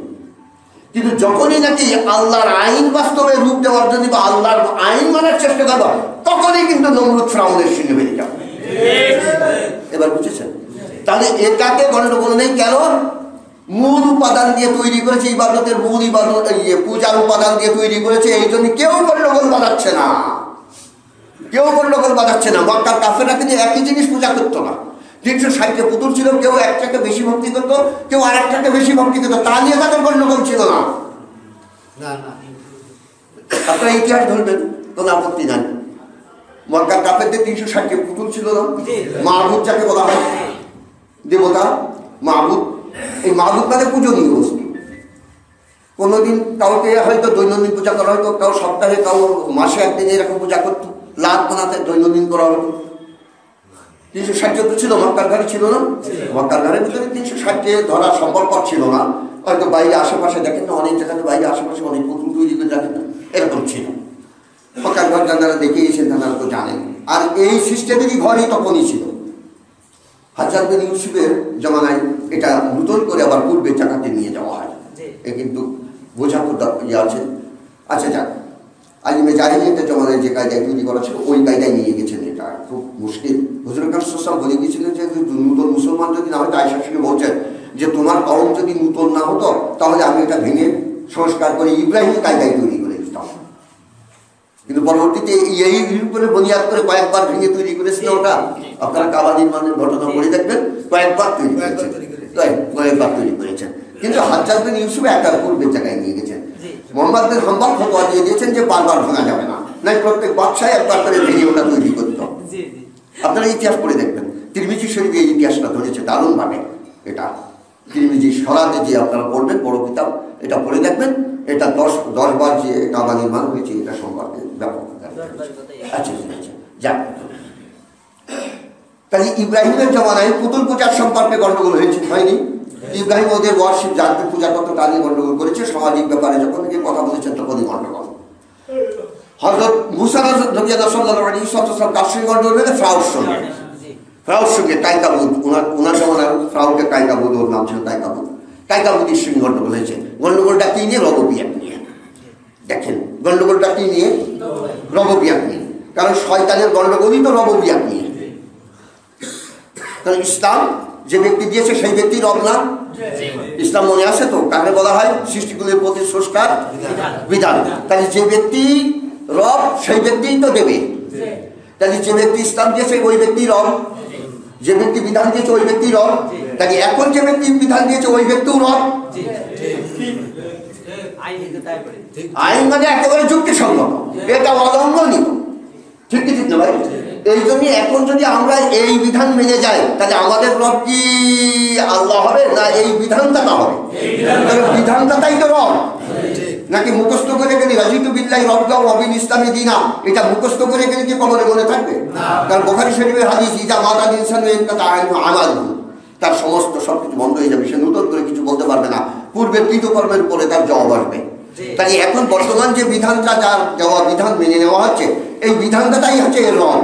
কিন্তু যখনই নাকি আল্লাহর আইন বাস্তবে রূপ দেওয়ার জন্য বা আল্লাহর আইন মানার চেষ্টা করবো, তখনই কিন্তু নমরুদ ফিরআউনের সঙ্গে বেরিয়ে যাবে। এবার বুঝেছেন? তাহলে এটাকে গণ্ডগোল নেই। কেন? মূল উপাদান দিয়ে তৈরি করেছে, ইবাদতের মূল ইবাদত পূজার উপাদান দিয়ে তৈরি করেছে, এই জন্য কেউ গণ্ডগোল বাজাচ্ছে না, কেউ গণ্ডগোল বাজাচ্ছে না। মক্কার কাফেররা কিন্তু একই জিনিস পূজা করতো না। 360টা পুতুল ছিল, কেউ একটাকে বেশি ভক্তি করতো, কেউ আরেকটাকে বেশি ভক্তি করতো, তা নিয়ে তাদের গণ্ডগোল ছিল না। আপনারা ইতিহাস ধরবেন, কোনো আপত্তি নাই। মক্কার কাফেরদের 360টা পুতুল ছিল না, মাহবুদ যাকে বলা হয়, দেবতা মাহবুদ। এই মাহবুদ মানে পূজনীয় বস্তু। কোনোদিন কাউকে হয়তো দৈনন্দিন পূজা করা হতো, কাউ সপ্তাহে, কাউ মাসে একদিন এরকম পূজা করতো, লাত বানাতে দৈনন্দিন করা হতো। 360 তো ছিল, মক্কার ঘরে ছিল না। মক্কার ঘরের ভিতরে 360 ধরা সম্ভবপর ছিল না। হয়তো বাইরে আশেপাশে দেখেন না, অনেক জায়গাতে বাইরে আশেপাশে অনেক পুতুল তৈরি করে দেখেন না, এরকম ছিল। মক্কার ঘর যারা দেখে গেছেন তারা তো জানেন। আর এই সিস্টেমেরই ঘরই তখনই ছিল। হাজ্জাজ বিন ইউসুফের জমানায় এটা নতুন করে আবার পূর্বে জাকাতে নিয়ে যাওয়া হয়। এ কিন্তু বোঝা আছে। আচ্ছা যাক, আলিমে জাহিলিয়াতের জমানায় যে কায়দায় তৈরি করা ছিল ওই কায়দায় নিয়ে গেছেন। এটা খুব মুশকিল। হুজুর আকরাম সাল্লাল্লাহু আলাইহি ওয়াসাল্লাম বলে গিয়েছিলেন যে নূতন মুসলমান যদি না হয়, আয়েশা থেকে বলছেন যে তোমার কওম যদি নূতন না হতো তাহলে আমি এটা ভেঙে সংস্কার করে ইব্রাহিমের কায়দায় তৈরি করে দিতাম। কিন্তু পরবর্তীতে এই উপরে বুনিয়াদ করে কয়েকবার ভেঙে তৈরি করেছিল ওটা। আপনারা কাবা নির্মাণের ঘটনা পড়ে দেখবেন, কয়েকবার তৈরি করেছেন। কিন্তু হাজ্জাজ বিন ইউসুফ একার পূর্বের জায়গায় নিয়ে গেছেন। মোহাম্মদ বিন হাম্বল ফতোয়া দিয়ে দিয়েছেন যে বারবার ভাঙা যাবে না, নাই প্রত্যেক বাদশাহ একবার করে ভেঙে ওটা তৈরি করত। আপনারা ইতিহাস পড়ে দেখবেন, তিরমিজি শরীফে এই ইতিহাসটা ধরেছে দারুণভাবে। এটা তিরমিজি সরাতে যে আপনারা পড়বেন, বড় কিতাব, এটা পড়ে দেখবেন। এটা 10 বার যে কাবা নির্মাণ হয়েছে এটা সম্পর্কে ব্যাপক। আচ্ছা যাক, তাহলে ইব্রাহিমের জমানায় পুতুল পূজার সম্পর্কে গন্ডগোল হয়েছে, হয়নি? ইব্রাহিম ওদের ওয়ার্শিপ জাতি পূজা করতে তা নিয়ে গন্ডগোল করেছে। সামাজিক ব্যাপারে যখন থেকে কথা বলেছেন তখনই গন্ডগোল। হযরত মুসা সাল্লাল্লাহু আলাইহি ওয়াসাল্লাম কার সঙ্গে গন্ডগোল হয়েছে? ফ্রাউর সঙ্গে কায়কাবুদ। ওনার জমানায় ফ্রাউকে কায়কাবুদ, ওর নাম ছিল কায়কাবুদ। কায়কাবুদের সঙ্গে গন্ডগোল হয়েছে। গন্ডগোলটা কি নিয়ে? রববিয়াত নিয়ে। দেখেন গন্ডগোলটা কি নিয়ে? রববিয়াত নিয়ে। কারণ শয়তানের গন্ডগোলই তো রববিয়াত নিয়ে। কারণ ইসলাম যে ব্যক্তি দিয়েছে সেই ব্যক্তি রব না? ইসলাম মনে আছে তো কাকে বলা হয়? সৃষ্টিগুলির প্রতি স্রষ্টার বিধান। তাহলে যে ব্যক্তি রব সেই ব্যক্তিই তো দেবে। তাহলে যে ব্যক্তি ইসলাম দিয়েছে ওই ব্যক্তি রব, যে ব্যক্তি বিধান দিয়েছে ওই ব্যক্তি রব। তাহলে এখন যে ব্যক্তি বিধান দিয়েছে ওই ব্যক্তিও রব। আইন মানে একেবারে যুক্তিসঙ্গত, এটা অলঙ্ঘনীয়। ঠিক কি ঠিক না ভাই? এই জন্য এখন যদি আমরা এই বিধান মেনে যাই তাহলে আমাদের রব কি আল্লাহ হবে না এই বিধানদাতা হবে? বিধানদাতাই তো রব। নাকি মুখস্থ করে গেলে রাজিতু বিল্লাহি রব্বা ওয়া বিল ইসলামি দীনা, এটা মুখস্থ করে গেলে কি কবরে মনে থাকবে? কারণ বুখারী শরীফের হাদিস, ইজা মাতাল ইনসানু ইনকাতা আমালুহু, তার সমস্ত সবকিছু বন্ধ হয়ে যাবে, সে নতুন করে কিছু বলতে পারবে না, পূর্বের কৃতকর্মের উপরে তার জবাব আসবে। তাই এখন বর্তমান যে বিধানটা, যার দেওয়া বিধান মেনে নেওয়া হচ্ছে, এই বিধানটাই হচ্ছে এর রব।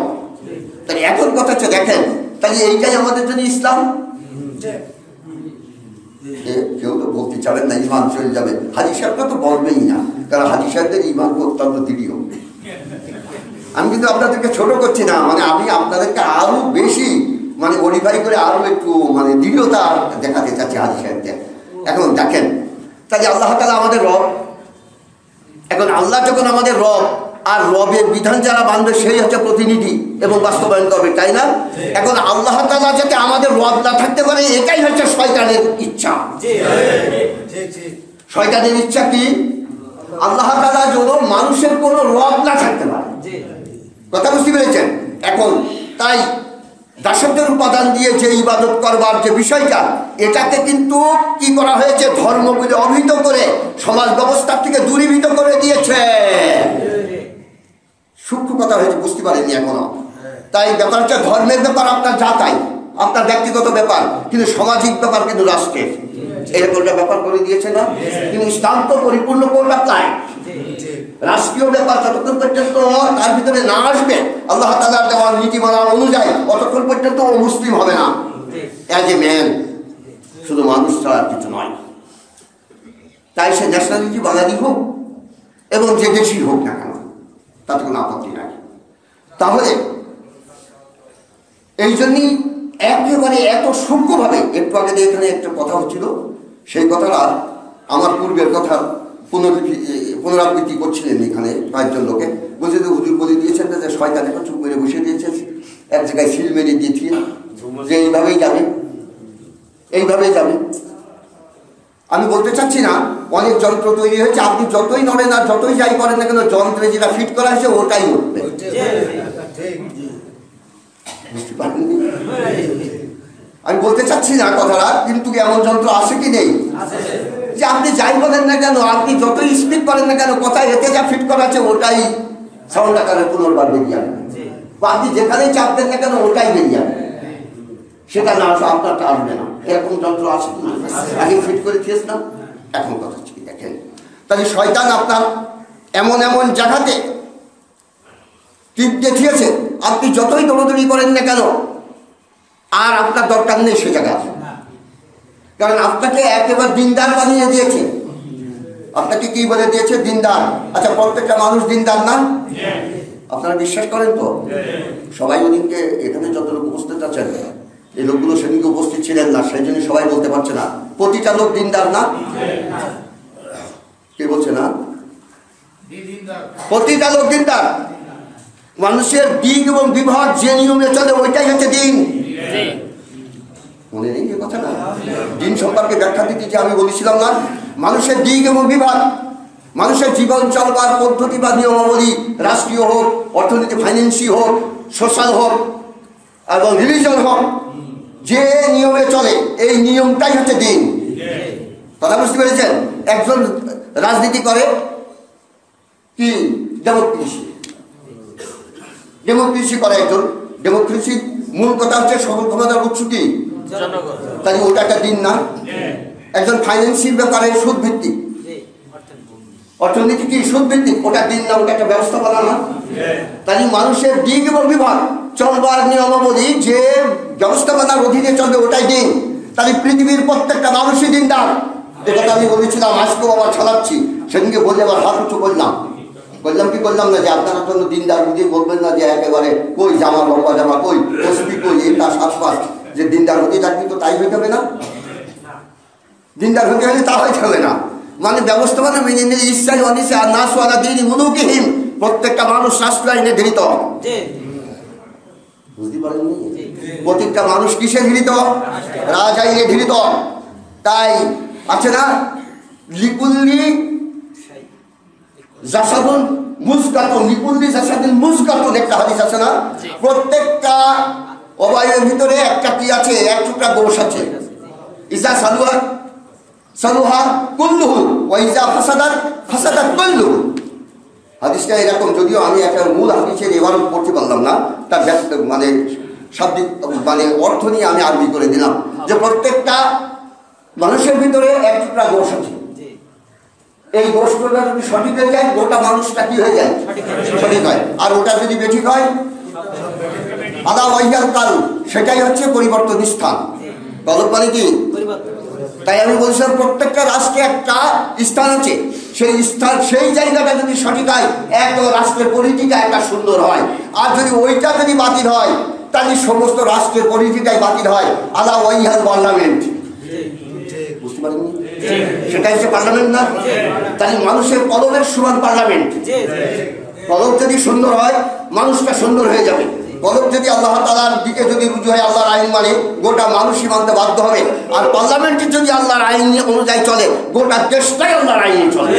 তাই এখন কথা হচ্ছে দেখেন, তাহলে এইটাই আমাদের জন্য ইসলাম। কেউ তো বলতে চাবেন না ইমান চলে যাবে, হাজী সাহেবরা তো বলবেই না, কারণ হাজী সাহেবদের ইমান অত্যন্ত দৃঢ়। আমি কিন্তু আপনাদেরকে ছোট করছি না, মানে আমি আপনাদেরকে আরো বেশি মডিফাই করে আরো একটু দৃঢ়তা দেখাতে চাচ্ছি হাজী সাহেবদের। এখন দেখেন, তাহলে আল্লাহ তাআলা আমাদের রব। এখন আল্লাহ যখন আমাদের রব, আর রবের বিধান যারা মানবে সেই হচ্ছে প্রতিনিধি এবং বাস্তবায়ন করবে, তাই না? এখন আল্লাহ তাআলা যাতে আমাদের রব না থাকতে পারে, এটাই হচ্ছে শয়তানের ইচ্ছা। শয়তানের ইচ্ছা কি? আল্লাহ তাআলা যেন মানুষের কোনো রব না থাকতে পারে। কথা বুঝতে পেরেছেন? এখন তাই দাসত্বের উপাদান দিয়ে যে ইবাদত করবার যে বিষয়টা, এটাকে কিন্তু কি করা হয়েছে? ধর্ম বলে অভিহিত করে সমাজ ব্যবস্থার থেকে দূরীভূত করে দিয়েছে। সূক্ষ্ম কথা হয়েছে, বুঝতে পারেননি এখনো। তাই ব্যাপার হচ্ছে ধর্মের ব্যাপার আপনার যা তাই, আপনার ব্যক্তিগত ব্যাপার, কিন্তু সামাজিক ব্যাপার কিন্তু রাষ্ট্রের। এরকমটা ব্যাপার করে দিয়েছে না? কিন্তু ইসলাম তো পরিপূর্ণ করবে তাই রাষ্ট্রীয় ব্যাপার যতক্ষণ পর্যন্ত তার ভিতরে না আসবে আল্লাহ তাআলার দেওয়া নীতিমালা অনুযায়ী, ততক্ষণ পর্যন্ত ও মুসলিম হবে না। অ্যাজ এ ম্যান, শুধু মানুষ ছাড়া কিছু নয়। তাই সে ন্যাশনালিটি বাঙালি হোক এবং যে দেশই হোক না কেন, তাতে কোনো আপত্তি নাই। তাহলে এই জন্যই একেবারে এত সূক্ষ্মভাবে, একটু আগে এখানে একটা কথা হচ্ছিল, সেই কথাটা আমার পূর্বের কথা পুনরাবৃত্তি করছিলেন এখানে কয়েকজন লোকে। বলছে যে হুজুর বলে দিয়েছেন যে শয়তান এখন চুপ করে বসে দিয়েছে, এক জায়গায় সিল মেরে দিয়েছি যে এইভাবেই যাবে, এইভাবেই যাবে। আমি বলতে চাচ্ছি না, অনেক যন্ত্র তৈরি হয়েছে, আপনি যতই নড়েন আর যতই যাই করেন না কেন, যন্ত্রে যেটা ফিট করা হয়েছে ওটাই উঠবে। বুঝতে পারেননি? আমি বলতে চাচ্ছি না কথাটা, কিন্তু এমন যন্ত্র আছে কি নেই? যে আপনি যাই বলেন না কেন, আপনি যতই স্পিড করেন না কেন, কোথায় এতে যা ফিট করা আছে ওটাই সাউন্ড আকারে পুনর্বার বেরিয়ে আসবে। আপনি যেখানেই চাপ দেন না কেন ওটাই বেরিয়ে আসবে, সেটা না আসে আপনারটা আসবে না। এরকম যন্ত্র আছে না, আগে ফিট করে দিয়েছ না। এখন কথা হচ্ছে দেখেন, তাহলে শয়তান আপনার এমন এমন জায়গাতে টিপ দেখিয়েছে, আপনি যতই দৌড়দৌড়ি করেন না কেন আর আপনার দরকার নেই সে জায়গায়, কারণ আপনাকে একেবারে দিনদার বানিয়ে দিয়েছে। আপনাকে কি বলে দিয়েছে? দিনদার। আচ্ছা, প্রত্যেকটা মানুষ দিনদার না? আপনারা বিশ্বাস করেন তো? সবাই ওদিনকে এখানে যত লোক উপস্থিত আছেন, এই লোকগুলো সেদিনকে উপস্থিত ছিলেন না, সেই জন্য সবাই বলতে পারছে না। প্রতিটা লোক দিনদার না? কে বলছে না? প্রতিটা লোক দিনদার। মানুষের দিন এবং বিভাগ যে নিয়মে চলে ওইটাই হচ্ছে দিন। মনে নেই এ কথা না? দিন সম্পর্কে ব্যাখ্যা দিতে যে আমি বলেছিলাম না, মানুষের দিক এবং বিভাগ, মানুষের জীবন চলবার পদ্ধতি বা নিয়মাবলী, রাষ্ট্রীয় হোক, অর্থনীতি, ফাইন্যান্সি হোক, সোশ্যাল হোক এবং রিলিজন হোক, যে নিয়মে চলে এই নিয়মটাই হচ্ছে দিন। কথা বুঝতে পেরেছেন? একজন রাজনীতি করে কি? ডেমোক্রেসি। ডেমোক্রেসি করে একজন। ডেমোক্রেসির মূল কথা হচ্ছে সকল ক্ষমতার উৎস কি? তাই ওটা একটা দিন না? একজন ফাইন্যান্সিয়াল ব্যাপারে সুদ ভিত্তিক, অর্থনীতি কি সুদ ভিত্তিক, ওটা দিন না? ওটা একটা ব্যবস্থাপনা না? তাই মানুষের দিক এবং বিভাগ, চলবার নিয়মাবলী যে ব্যবস্থাপনার অধীনে চলবে ওটাই দিন। তাই পৃথিবীর প্রত্যেকটা মানুষই দিনদার। এ কথা আমি বলেছিলাম, আজকেও আবার ছাড়াচ্ছি। সেদিনকে বলে আবার হাত উঁচু করলাম কি করলাম না যে আপনার জন্য দিনদার বুঝিয়ে বলবেন না যে একেবারে কই জামা, লম্বা জামা কই, তসবি কই, এই তার শ্বাসপাস, যে দিনদার হতে থাকবি তো তাই হয়ে যাবে না? দিনদার হতে হলে তা হয়ে যাবে না। মানে ব্যবস্থাপনা মেনে নিলে ইসরায়েল অনিসে আর নাস ওয়ালা দিন মুলুকিহিম, প্রত্যেকটা মানুষ রাষ্ট্র আইনে ঘৃণিত। বুঝতে পারেননি? প্রত্যেকটা মানুষ কিসে ঘৃণিত? রাজ আইনে ঘৃণিত। তাই আছে না, লিকুল্লি জাসাদুন মুজগাতুন, লিকুল্লি জাসাদিন মুজগাতুন, একটা হাদিস আছে না? প্রত্যেকটা অবয়বের ভিতরে একটা কি আছে? এক টুকরা গোশ আছে। ইজা সালুহা কুল্লুহু ওয়া ইজা ফাসাদাত কুল্লুহু। হাদিসটা এরকম, যদিও আমি একটা মূল হাদিসের ইবারত পড়তে পারলাম না, তার মানে শাব্দিক মানে অর্থ নিয়ে আমি আরবি করে দিলাম যে প্রত্যেকটা মানুষের ভিতরে এক টুকরা গোশ আছে। এই গোষ্ঠটা যদি সঠিক হয়ে যায়, গোটা মানুষটা কি হয়ে যায়? সঠিক হয়। আর ওটা যদি বেঠিক হয়, আদা ওয়াইয়াল কাল, সেটাই হচ্ছে পরিবর্তন স্থান। গলত মানে কি? তাই আমি বলছিলাম প্রত্যেকটা রাষ্ট্রে একটা স্থান আছে, সেই স্থান, সেই জায়গাটা যদি সঠিক হয়, এক রাষ্ট্রের পলিটিকা একটা সুন্দর হয়। আর যদি ওইটা যদি বাতিল হয়, তাহলে সমস্ত রাষ্ট্রের পলিটিকাই বাতিল হয়। আদা ওয়াইয়াল পার্লামেন্ট, বুঝতে পারেননি? সেটা হচ্ছে পার্লামেন্ট না? তাহলে মানুষের কলমের সমান পার্লামেন্ট। কলম যদি সুন্দর হয়, মানুষটা সুন্দর হয়ে যাবে। কলম যদি আল্লাহ তাআলার দিকে যদি রুজু হয়, আল্লাহর আইন মানে, গোটা মানুষই মানতে বাধ্য হবে। আর পার্লামেন্টে যদি আল্লাহর আইন অনুযায়ী চলে, গোটা দেশটাই আল্লাহর আইনে চলে।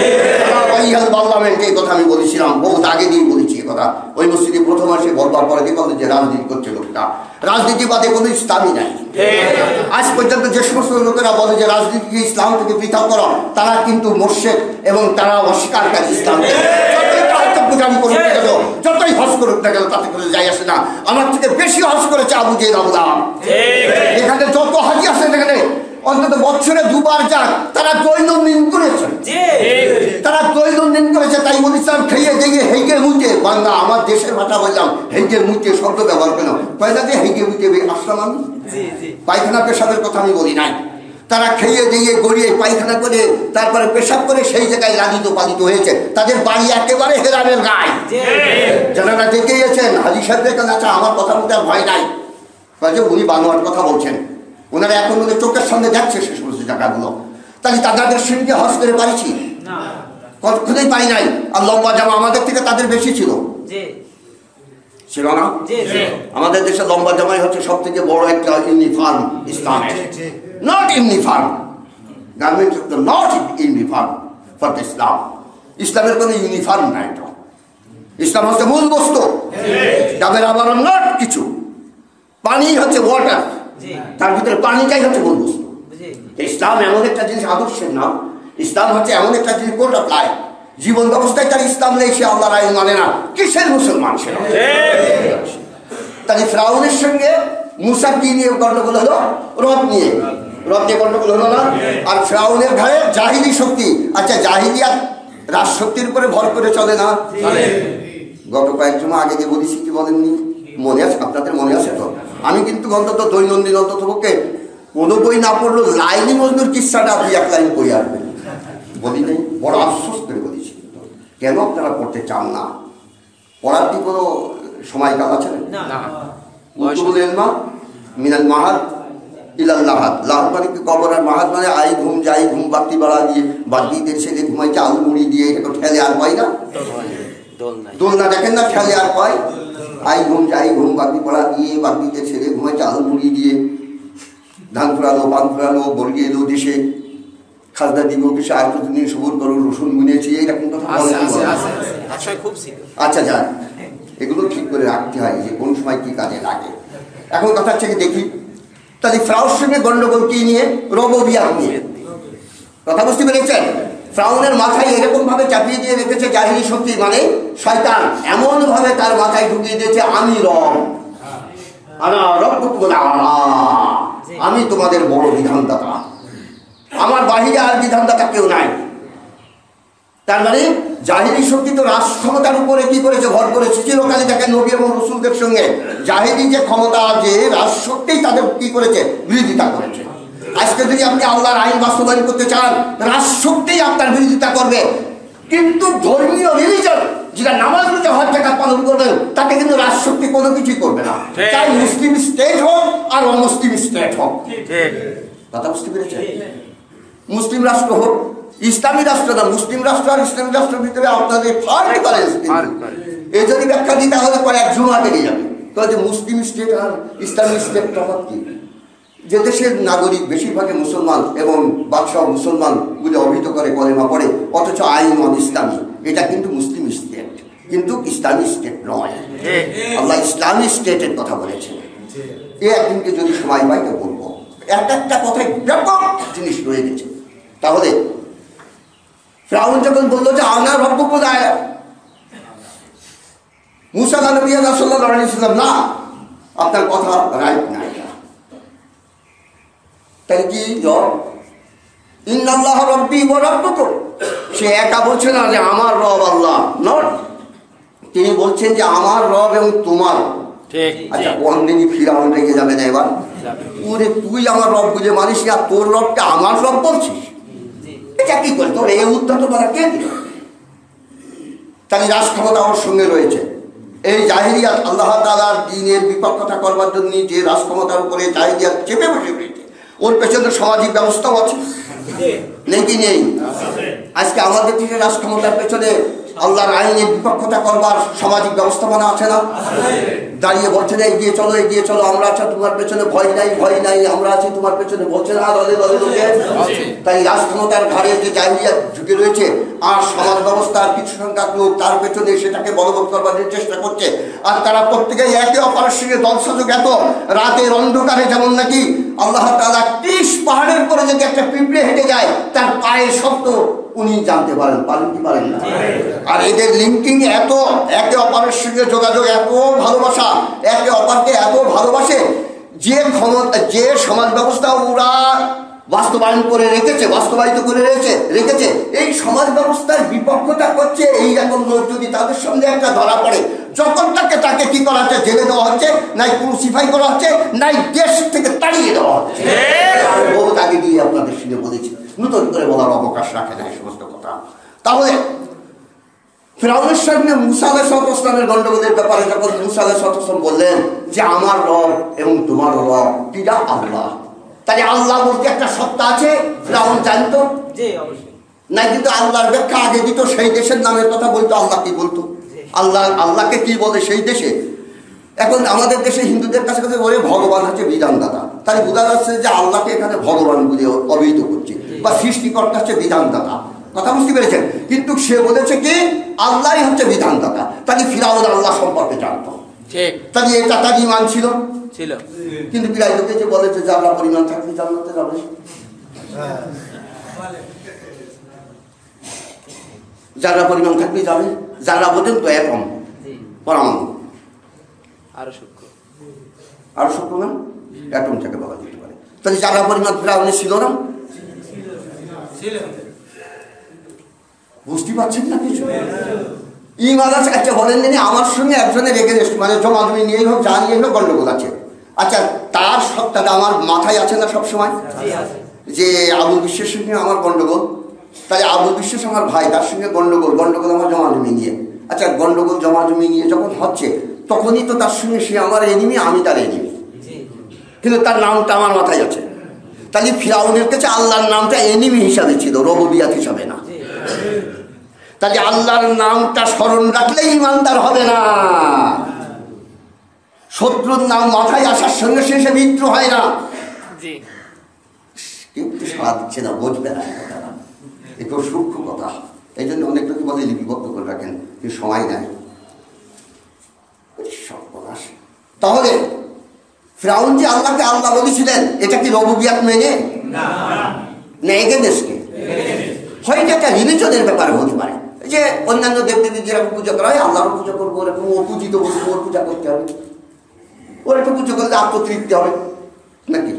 পার্লামেন্ট, এই কথা আমি বলেছিলাম, বহুত আগে দিয়ে বলেছি এই কথা। ওই মসজিদে প্রথম আসে বলবার পরে দিয়ে বলে যে রাজনীতি করছে লোকটা, রাজনীতিবাদে কোনো ইসলামই নাই। আজ পর্যন্ত যে সমস্ত লোকেরা বলে যে রাজনীতিকে ইসলাম থেকে পৃথক করো, তারা কিন্তু মুরশিদ এবং তারা অস্বীকারী ইসলাম। যতই হজ করুক না কেন, তাতে করে যাই আসে না। আমার থেকে বেশি হজ করেছে আবু জেহেল, আবু লাহাব। এখানে যত হাজি আছে এখানে অন্তত বছরে দুবার যান, তারা দৈনন্দিন করেছে, তারা দৈনন্দিন করেছে। তাই বলেছিলাম খেয়ে দিয়ে হেগে মুচে, বাংলা আমার দেশের ভাষা বললাম, হেগে মুচে শব্দ ব্যবহার কেন? পয়লা যে হেগে মুচে আসলাম আমি, পায়খানা পেশাবের কথা আমি বলি নাই। তারা খেয়ে দিয়ে গড়িয়ে পায়খানা করে তারপরে পেশাব করে সেই জায়গায় লালিত পালিত হয়েছে। তাদের বাড়ি একেবারে হেরামের গায়ে। যারা দেখে গেছেন হাজি সাহেবের কাছে, আমার কথা বলতে আর ভয় নাই, উনি বানোয়ার কথা বলছেন। ওনারা এখন ওদের চোখের সামনে দেখছে সে সমস্ত জায়গাগুলো। তাহলে তাদের সঙ্গে হজ করে পারিছি? কতক্ষণই পারি নাই। আর লম্বা জামা আমাদের থেকে তাদের বেশি ছিল, ছিল না? আমাদের দেশে লম্বা জামাই হচ্ছে সব থেকে বড় একটা uniform Islam. Not uniform. Government of the not uniform for the Islam. ইসলামের কোনো ইউনিফর্ম নাই। এটা ইসলাম হচ্ছে মূল বস্তু, ডাবের আবরণ নট কিছু। পানি হচ্ছে ওয়াটার, তার ভিতরে পানিটাই হচ্ছে মূল বস্তু। ইসলাম এমন একটা জিনিস, আদর্শের নাম। ইসলাম হচ্ছে এমন একটা জিনিস কোনটা প্রায় জীবন ব্যবস্থায় তার ইসলাম নেই, সে আল্লাহর আইন মানে না। কিসের মুসলমান সে? তাহলে ফিরআউনের সঙ্গে মুসা কি নিয়ে গন্ডগোল হলো? রব নিয়ে গন্ডগোল হলো না? আর ফিরআউনের ঘরে জাহিলি শক্তি। আচ্ছা, জাহিলিয়াত রাজশক্তির উপরে ভর করে চলে না? গত কয়েক জমা আগে যে বলেছি, কি বলেননি? মনে আছে আপনাদের? মনে আছে তো? আমি কিন্তু অন্তত দৈনন্দিন অন্তত পক্ষে কোনো বই না পড়লো লাইলি মজনুর কিস্সাটা আপনি এক লাইন বই আসবেন, বলি নেই। বড় আফসোস করে বলেছি, কেন আপনারা পড়তে চান না? পড়ার কি কোনো সময়কাল আছে না? উতুবুল ইলমা মিনাল মাহাদ ইলাল লাহাদ। লাহাদ মানে কি? কবর। আর মাহাদ মানে আই ঘুম যাই ঘুম বাতি বাড়া দিয়ে বাতিদের ছেলে ঘুমাইছে আলু মুড়ি দিয়ে, এটাকে ঠেলে আর পাই না, দোলনা দেখেন না, ঠেলে আর পায়। আই ঘুম যাই ঘুম বাতি পড়া দিয়ে বাতিদের ছেলে ঘুমাইছে আলু মুড়ি দিয়ে, ধান ফুরালো পান ফুরালো বর্গি এলো দেশে, খাজনা দিব কিছু আর প্রতিদিন সবুর করো রসুন গুনেছি, এইরকম কথা আচ্ছা যান, এগুলো ঠিক করে রাখতে হয় যে কোন সময় কি কাজে লাগে। এখন কথা থেকে দেখি তাহলে ফ্রাউনের সঙ্গে গন্ডগোল কি নিয়ে? রববিয়াত নিয়ে। কথা বুঝতে পেরেছেন? ফ্রাউনের মাথায় এরকম ভাবে চাপিয়ে দিয়ে রেখেছে জাহিলি শক্তি মানে শয়তান, এমন ভাবে তার মাথায় ঢুকিয়ে দিয়েছে আমি রব, আমি তোমাদের বড় বিধানদাতা, আমার বাহিরে আর বিধানদাতা কেউ নাই। তার মানে জাহিলি শক্তি তো রাষ্ট্র ক্ষমতার উপরে কি করেছে? ভর করেছে। চিরকালে দেখেন নবী এবং রসুলদের সঙ্গে জাহিলি যে ক্ষমতা, যে রাষ্ট্র শক্তি তাদের কি করেছে? বিরোধিতা করেছে। আজকে যদি আপনি আল্লাহর আইন বাস্তবায়ন করতে চান, রাষ্ট্র শক্তি আপনার বিরোধিতা করবে। কিন্তু ধর্মীয় রিলিজন যেটা নামাজ রোজা হজ জাকাত পালন করবেন, তাতে কিন্তু রাষ্ট্র শক্তি কোনো কিছুই করবে না, চাই মুসলিম স্টেট হোক আর অমুসলিম স্টেট হোক। কথা বুঝতে পেরেছেন? মুসলিম রাষ্ট্র হোক, ইসলামী রাষ্ট্র না, মুসলিম রাষ্ট্র আর ইসলামী রাষ্ট্রের ভিতরে আপনাদের এই যদি ব্যাখ্যা দিতে হবে পরে এক জুমা বেরিয়ে যাবে। তাহলে মুসলিম স্টেট আর ইসলামী স্টেট তফাৎ কি? যে দেশের নাগরিক বেশিরভাগই মুসলমান এবং বাদশাহ মুসলমান বলে অভিহিত করে, কলেমা পড়ে, অথচ আইন ইসলামী, এটা কিন্তু মুসলিম স্টেট, কিন্তু ইসলামী স্টেট নয়। আল্লাহ ইসলামী স্টেটের কথা বলেছেন। এ একদিনকে যদি সময় পাই তো বলবো, একটা কথায় ব্যাপক জিনিস রয়ে গেছে। তাহলে ফিরআউন যখন বললো যে আনা রব্বুকুল আ'লা, মুসা নবী সাল্লাল্লাহু আলাইহি ওয়াসাল্লাম না, আপনার কথা রাইট না, তাই কি রব? ইন্নাল্লাহ রব্বি ওয়া রাব্বুকুম, সে একা বলছে না যে আমার রব আল্লাহ, নট, তিনি বলছেন যে আমার রব এবং তোমার। আচ্ছা কোন দিনই ফিরআউন রেগে যাবে না এবার? ওরে তুই আমার রব বুঝে মানিস না, তোর রবকে আমার রব বলছিস, এটা কি করে? তোর এই উত্তর তো তারা কে দিল? তাহলে রাষ্ট্র ক্ষমতা আমার সঙ্গে রয়েছে। এই জাহিলিয়াত আল্লাহ তাআলার দ্বীনের বিপক্ষতা করবার জন্য যে রাষ্ট্র ক্ষমতার উপরে জাহিলিয়াত চেপে বসে রয়েছে, ওর পেছনে সামাজিক ব্যবস্থাও আছে, নেই কি নেই? আজকে আমাদের দেশের রাষ্ট্র ক্ষমতার পেছনে আল্লাহর আইনের বিপক্ষতা করবার সামাজিক ব্যবস্থাপনা আছে না? দাঁড়িয়ে বলছে না এগিয়ে চলো এগিয়ে চলো, আমরা আছি তোমার পেছনে, ভয় নাই ভয় নাই, আমরা আছি তোমার পেছনে, বলছে না দলে দলে লোকে। তাই রাষ্ট্র ক্ষমতার ঘাড়ে যে জাহিলিয়াত ঝুঁকে রয়েছে, আর সমাজ ব্যবস্থার কিছু সংখ্যক লোক তার পেছনে সেটাকে বলবৎ করবার চেষ্টা করছে। আর তারা প্রত্যেকে একে অপরের সঙ্গে দলসাজক, এত রাতের অন্ধকারে যেমন নাকি আল্লাহ তাআলা 30 পাহাড়ের পরে যদি একটা পিঁপড়ে হেঁটে যায়, তার পায়ের শব্দ উনি জানতে পারেন, পারেন কি পারেন না? আর এদের লিঙ্কিং এত, একে অপরের সঙ্গে যোগাযোগ, এত ভালোবাসা, একে অপরকে এত ভালোবাসে, যে ক্ষমতা, যে সমাজ ব্যবস্থা ওরা বাস্তবায়ন করে রেখেছে, বাস্তবায়িত করে রেখেছে, এই সমাজ ব্যবস্থার বিপক্ষতা করছে এই রকম লোক যদি তাদের সঙ্গে একটা ধরা পড়ে, যখন তাকে কি করা হচ্ছে? জেলে দেওয়া হচ্ছে, নাই ক্রুসিফাই করা হচ্ছে, নাই দেশ থেকে তাড়িয়ে দেওয়া হচ্ছে। বহুত আগে গিয়ে আপনাদের সঙ্গে বলেছি, নতুন করে বলার অবকাশ রাখে না এই সমস্ত কথা। তাহলে ফিরআউনের সঙ্গে মুসা আলাইহিস সালামের গন্ডগোলের ব্যাপারে যখন মুসা আলাইহিস সালাম বললেন যে আমার রব এবং তোমার রব কিরা? আল্লাহ। তাহলে আল্লাহ বলতে একটা সত্তা আছে, ফিরআউন জানতো না, কিন্তু আল্লাহর ব্যাখ্যা আগে দিত, সেই দেশের নামের কথা বলতো, আল্লাহ কি বলতো, আল্লাহকে কি বলে সেই দেশে। এখন আমাদের দেশে হিন্দুদের কাছে কাছে বলে ভগবান হচ্ছে বিধানদাতা, তাহলে বোঝা যাচ্ছে যে আল্লাহকে এখানে ভগবান বলে অভিহিত করছে, বা সৃষ্টিকর্তা হচ্ছে বিধানদাতা। কথা বুঝতে পেরেছেন? কিন্তু সে বলেছে কি আল্লাহই হচ্ছে বিধানদাতা। তাহলে ফিরআউন আল্লাহ সম্পর্কে জানতো, তাহলে এটা তার ঈমান ছিল। কিন্তু বিরাট লোকে যে বলেছে যে আল্লাহ পরিমাণ থাকলে জান্নাতে যাবে, যারা পরিমাণ থাকলে যাবে, যারা বোঝেন তো এরকম পরমাণু আরো সূক্ষ্ম না, অ্যাটম থেকে বলা যেতে পারে। তাহলে যারা পরিমাণ ফিরআউনের ছিল না? বুঝতে পারছেন না কিছু? ঈমান আছে। আচ্ছা বলেন দিন, আমার সঙ্গে একজনের এগেনস্ট মানে জমাজমি নিয়েই হোক, যা নিয়ে হোক গন্ডগোল আছে, আচ্ছা তার সত্তাটা আমার মাথায় আছে না সবসময়? যে আবু বিশ্বের সঙ্গে আমার গন্ডগোল, তাহলে আবু বিশ্বাস আমার ভাই, তার সঙ্গে গন্ডগোল আমার জমা জমি নিয়ে। আচ্ছা, গন্ডগোল জমা জমি নিয়ে যখন হচ্ছে তখনই তো তার সঙ্গে সে আমার এনিমি, আমি তার এনিমি, কিন্তু তার নামটা আমার মাথায় আছে। তাহলে ফিরাউনের কাছে আল্লাহর নামটা এনিমি হিসাবে ছিল, রবুবিয়াত হিসাবে না। তাহলে আল্লাহর নামটা স্মরণ রাখলে ইমানদার হবে না। শত্রুর নাম মাথায় আসার সঙ্গে সে মিত্র হয় না। কিন্তু সারা দিচ্ছে না, বুঝবে না, একটু সূক্ষ্ম কথা। এই জন্য অনেক লোক বলে লিপিবদ্ধ করে রাখেন, কিন্তু সময় নেয়। তাহলে ফিরাউন যে আল্লাহকে আল্লাহ বলেছিলেন, এটা কি রবুবিয়াত মেনে না এগেনস্টে? হয়তো একটা রিলিজনের ব্যাপারে হতে পারে, যে অন্যান্য দেবদেবী যেরকম পুজো করা হয় আল্লাহর পুজো করবো, এরকম ও পূজিত বস্তু ওর পূজা করতে হবে, ওর একটু পুজো করলে আত্মতৃপ্তি হবে নাকি?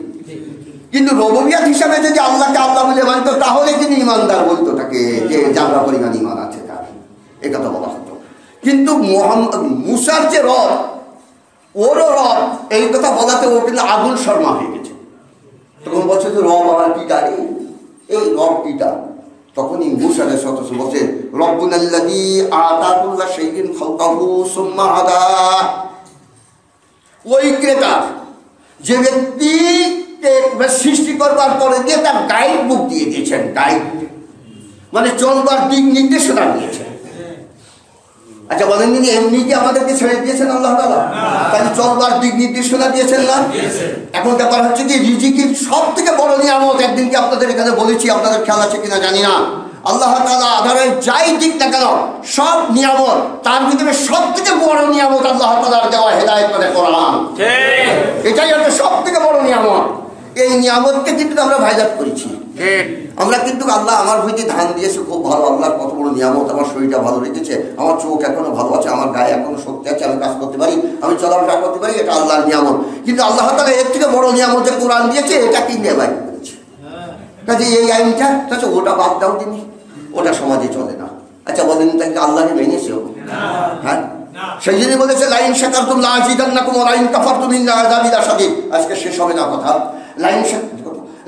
কিন্তু রবুবিয়াত হিসাবে যদি আল্লাহকে আল্লাহ বলে মানত, তাহলে তিনি ইমানদার বলতো তাকে, যে যারা পরিমাণ ইমান আছে তার, এ কথা বলা হতো। কিন্তু মুসার যে রব, ওরও রব, এই কথা বলাতে ও কিন্তু আগুন শর্মা হয়ে গেছে। তখন বলছে যে রব আমার পিতা, এই রব পিতা। তখনই মুসারের সদস্য বলছে রব্বুনাল্লাযী আতা শাইইন খালকাহু সুম্মা হাদা। ওই ক্রেতা যে ব্যক্তি সৃষ্টি করবার পরে দিয়ে তার গাইড বুক দিয়ে দিয়েছেন, গাইড মানে চলবার দিক নির্দেশনা দিয়েছেন। আচ্ছা বলেন, এমনি কি আমাদেরকে ছেড়ে দিয়েছেন আল্লাহ তাআলা? তাহলে চলবার দিক নির্দেশনা দিয়েছেন না? এখন ব্যাপার হচ্ছে কি, রিজিকের সব থেকে বড় নিয়ামত, একদিন কি আপনাদের এখানে বলেছি, আপনাদের খেয়াল আছে কিনা জানি না, আল্লাহ তাআলা আধারের যাই দিক না কেন সব নিয়ামত, তার ভিতরে সব থেকে বড় নিয়ামত আল্লাহ তাআলার দেওয়া হেদায়েত মানে কোরআন। এটাই হচ্ছে সব থেকে বড় নিয়ামত। এই নিয়ামতকে কিন্তু আমরা ভাইজাত করেছি। আমরা কিন্তু আল্লাহ আমার ভূমিতে ধান দিয়েছে, খুব ভালো, আল্লাহর কত বড় নিয়ামত, আমার শরীরটা ভালো রেখেছে, আমার চোখ এখনো ভালো আছে, আমার গায়ে এখনো শক্তি আছে, আমি কাজ করতে পারি, আমি চলাফেরা করতে পারি, এটা আল্লাহর নিয়ামত। কিন্তু আল্লাহ তাআলা এর থেকে বড় নিয়ামতে কোরআন দিয়েছে, এটা কি নেবাই করেছে। কাজে এই আইনটা আচ্ছা ওটা বাদ দাও তিনি, ওটা সমাজে চলে না। আচ্ছা বলেন, তাকে আল্লাহকে মেনেছে? হ্যাঁ, সেই জন্য বলেছে লাইন শাকারতুম লাযিদান্নাকুম ওয়া লাইন কাফারতুম ইন্না আযাবি লাশাদীদ। আজকে শেষ হবে না কথা।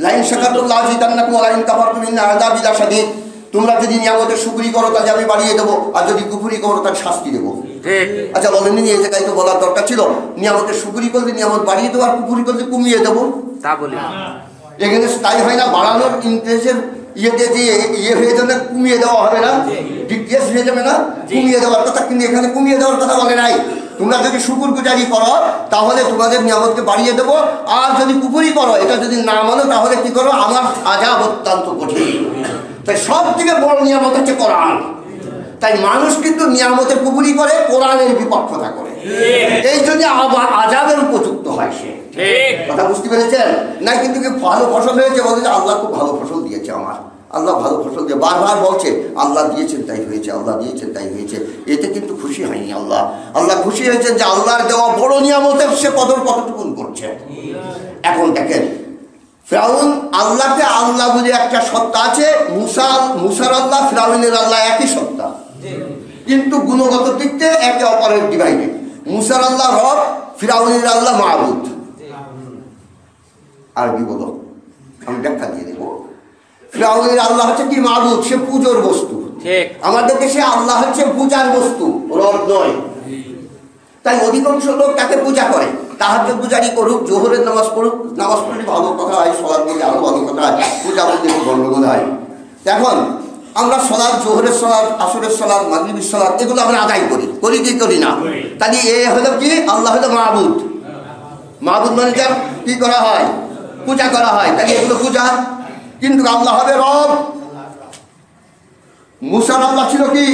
লাইন শাকারতুম লাযিদান্নাকুম ওয়া লাইন কাফারতুম ইন্না আযাবি লাশাদীদ। তোমরা যদি নিয়ামতের শুকরি করো তাহলে আমি বাড়িয়ে দেবো, আর যদি কুফরি করো তাহলে শাস্তি দেবো। আচ্ছা বলেন, এই জায়গায় তো বলার দরকার ছিল নিয়ামতের শুকরি করলে নিয়ামত বাড়িয়ে দেবো, আর কুফরি করলে কমিয়ে দেবো। তা বলি এখানে তাই হয় না, বাড়ানোর ইন্টারেস্টের ইয়েতে যে ইয়ে হয়ে যাবে, কমিয়ে দেওয়া হবে না, ডিক্রিয়াস হয়ে যাবে না, কমিয়ে দেওয়ার কথা। কিন্তু এখানে কমিয়ে দেওয়ার কথা বলে নাই। তোমরা যদি শুকরগুজারি করো তাহলে তোমাদের নিয়ামতকে বাড়িয়ে দেবো, আর যদি কুফরি করো, এটা যদি না মানো তাহলে কি করো, আমার আযাব অত্যন্ত কঠিন। তাই সব থেকে বড় নিয়ামত হচ্ছে কোরআন। তাই মানুষ কিন্তু নিয়ামতের কুফরি করে, কোরআনের বিপক্ষতা করে, এই জন্য আবার আযাবের উপযুক্ত হয় সে। কথা বুঝতে পেরেছেন না? কিন্তু ভালো ফসল হয়েছে, বলে যে আল্লাহ খুব ভালো ফসল দিয়েছে, আমার আল্লাহ ভালো ফসল দিয়ে বারবার বলছে আল্লাহ দিয়েছেন তাই হয়েছে, আল্লাহ দিয়েছেন তাই হয়েছে। এতে কিন্তু খুশি হয়নি আল্লাহ। আল্লাহ খুশি হয়েছেন যে আল্লাহর দেওয়া বড় নিয়ামতের সে কদর কতটুকুন করছে। এখন দেখেন, ফিরাউন আল্লাহকে আল্লাহ বলে একটা সত্তা আছে, মুসার আল্লাহ ফিরাউনের আল্লাহ একই সত্তা, কিন্তু গুণগত দিক থেকে একে অপরের ডিভাইডেড। মুসার আল্লাহ রব, ফিরাউনের আল্লাহ মাবুদ। আর কি বলো, আমি ব্যাখ্যা দিয়ে দেবো। ফিরাউনের আল্লাহ হচ্ছে কি, মাবুদ, সে পূজোর বস্তু। আমাদের দেশে আল্লাহ হচ্ছে পূজার বস্তু, রব নয়। তাই অধিকাংশ লোক তাকে পূজা করে, তাহাজ্জুদ পূজারি করুক, জোহরের নামাজ পড়ুক, নামাজ পড়লে ভালো কথা হয়, সলাৎ বলতে আরো ভালো কথা হয়, পূজা বলতে একটু গন্ডগোল হয়। এখন আমরা সলাৎ, জোহরের সলাৎ, আসরের সলাৎ, মাগরিবের সলাৎ, এগুলো আমরা আদায় করি কি করি না? তাহলে এ হলো কি, আল্লাহ হলো মাবুদ। মাবুদ মানে যার কি করা হয়, পূজা করা হয়, তাহলে এগুলো পূজা। কিন্তু আল্লাহ হবে রব। মুসার আল্লাহ ছিল কি,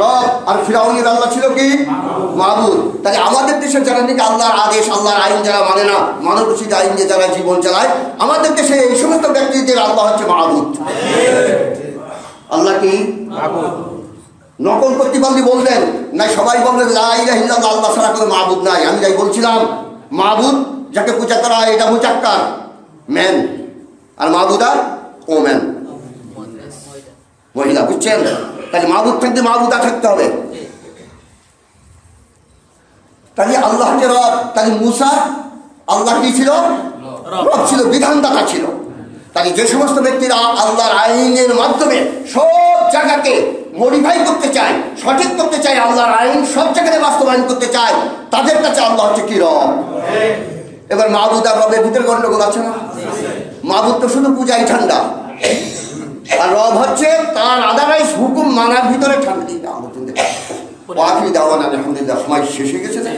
রব, আর ফিরাউনের আল্লাহ ছিল কি, মাবুদ। তাহলে আমাদের দেশে যারা নাকি আল্লাহর আদেশ, আল্লাহর আইন যারা মানে না, মানবরচিত আইন যে যারা জীবন চালায়, আমাদের দেশে এই সমস্ত ব্যক্তিদের আল্লাহ হচ্ছে মাবুদ। আল্লাহ কি মাবুদ? নকল করতে পারলে বলবেন না, সবাই বলবেন লা ইলাহা ইল্লাল্লাহ, আল্লাহ ছাড়া কোনো মাবুদ নাই। আমি যাই বলছিলাম, মাবুদ যাকে পূজা করা হয় এটা মুজাক্কার, ম্যান, আর মাবুদা ওম্যান, মহিলা। বুঝছেন? তাহলে মাবুদ থাকতে মাবুদা থাকতে হবে। তাহলে আল্লাহ যে রব, তাহলে মুসা আল্লাহ কি ছিল, রব ছিল, বিধানদাতা ছিল। তাই যে সমস্ত ব্যক্তিরা আল্লাহর আইনের মাধ্যমে সব জায়গাকে মডিফাই করতে চায়, সঠিক করতে চায়, আল্লাহর আইন সব জায়গাতে বাস্তবায়ন করতে চায়, তাদের কাছে আল্লাহ হচ্ছে কি রব। এবার মাহবুদ আর রবের ভিতরে গন্ডগোল আছে না? মাহবুদ তো শুধু পূজাই ঠান্ডা, আর রব হচ্ছে তার আদারাইজ হুকুম মানার ভিতরে ঠান্ডা। আলহামদুলিল্লাহ সময় শেষ হয়ে গেছে না?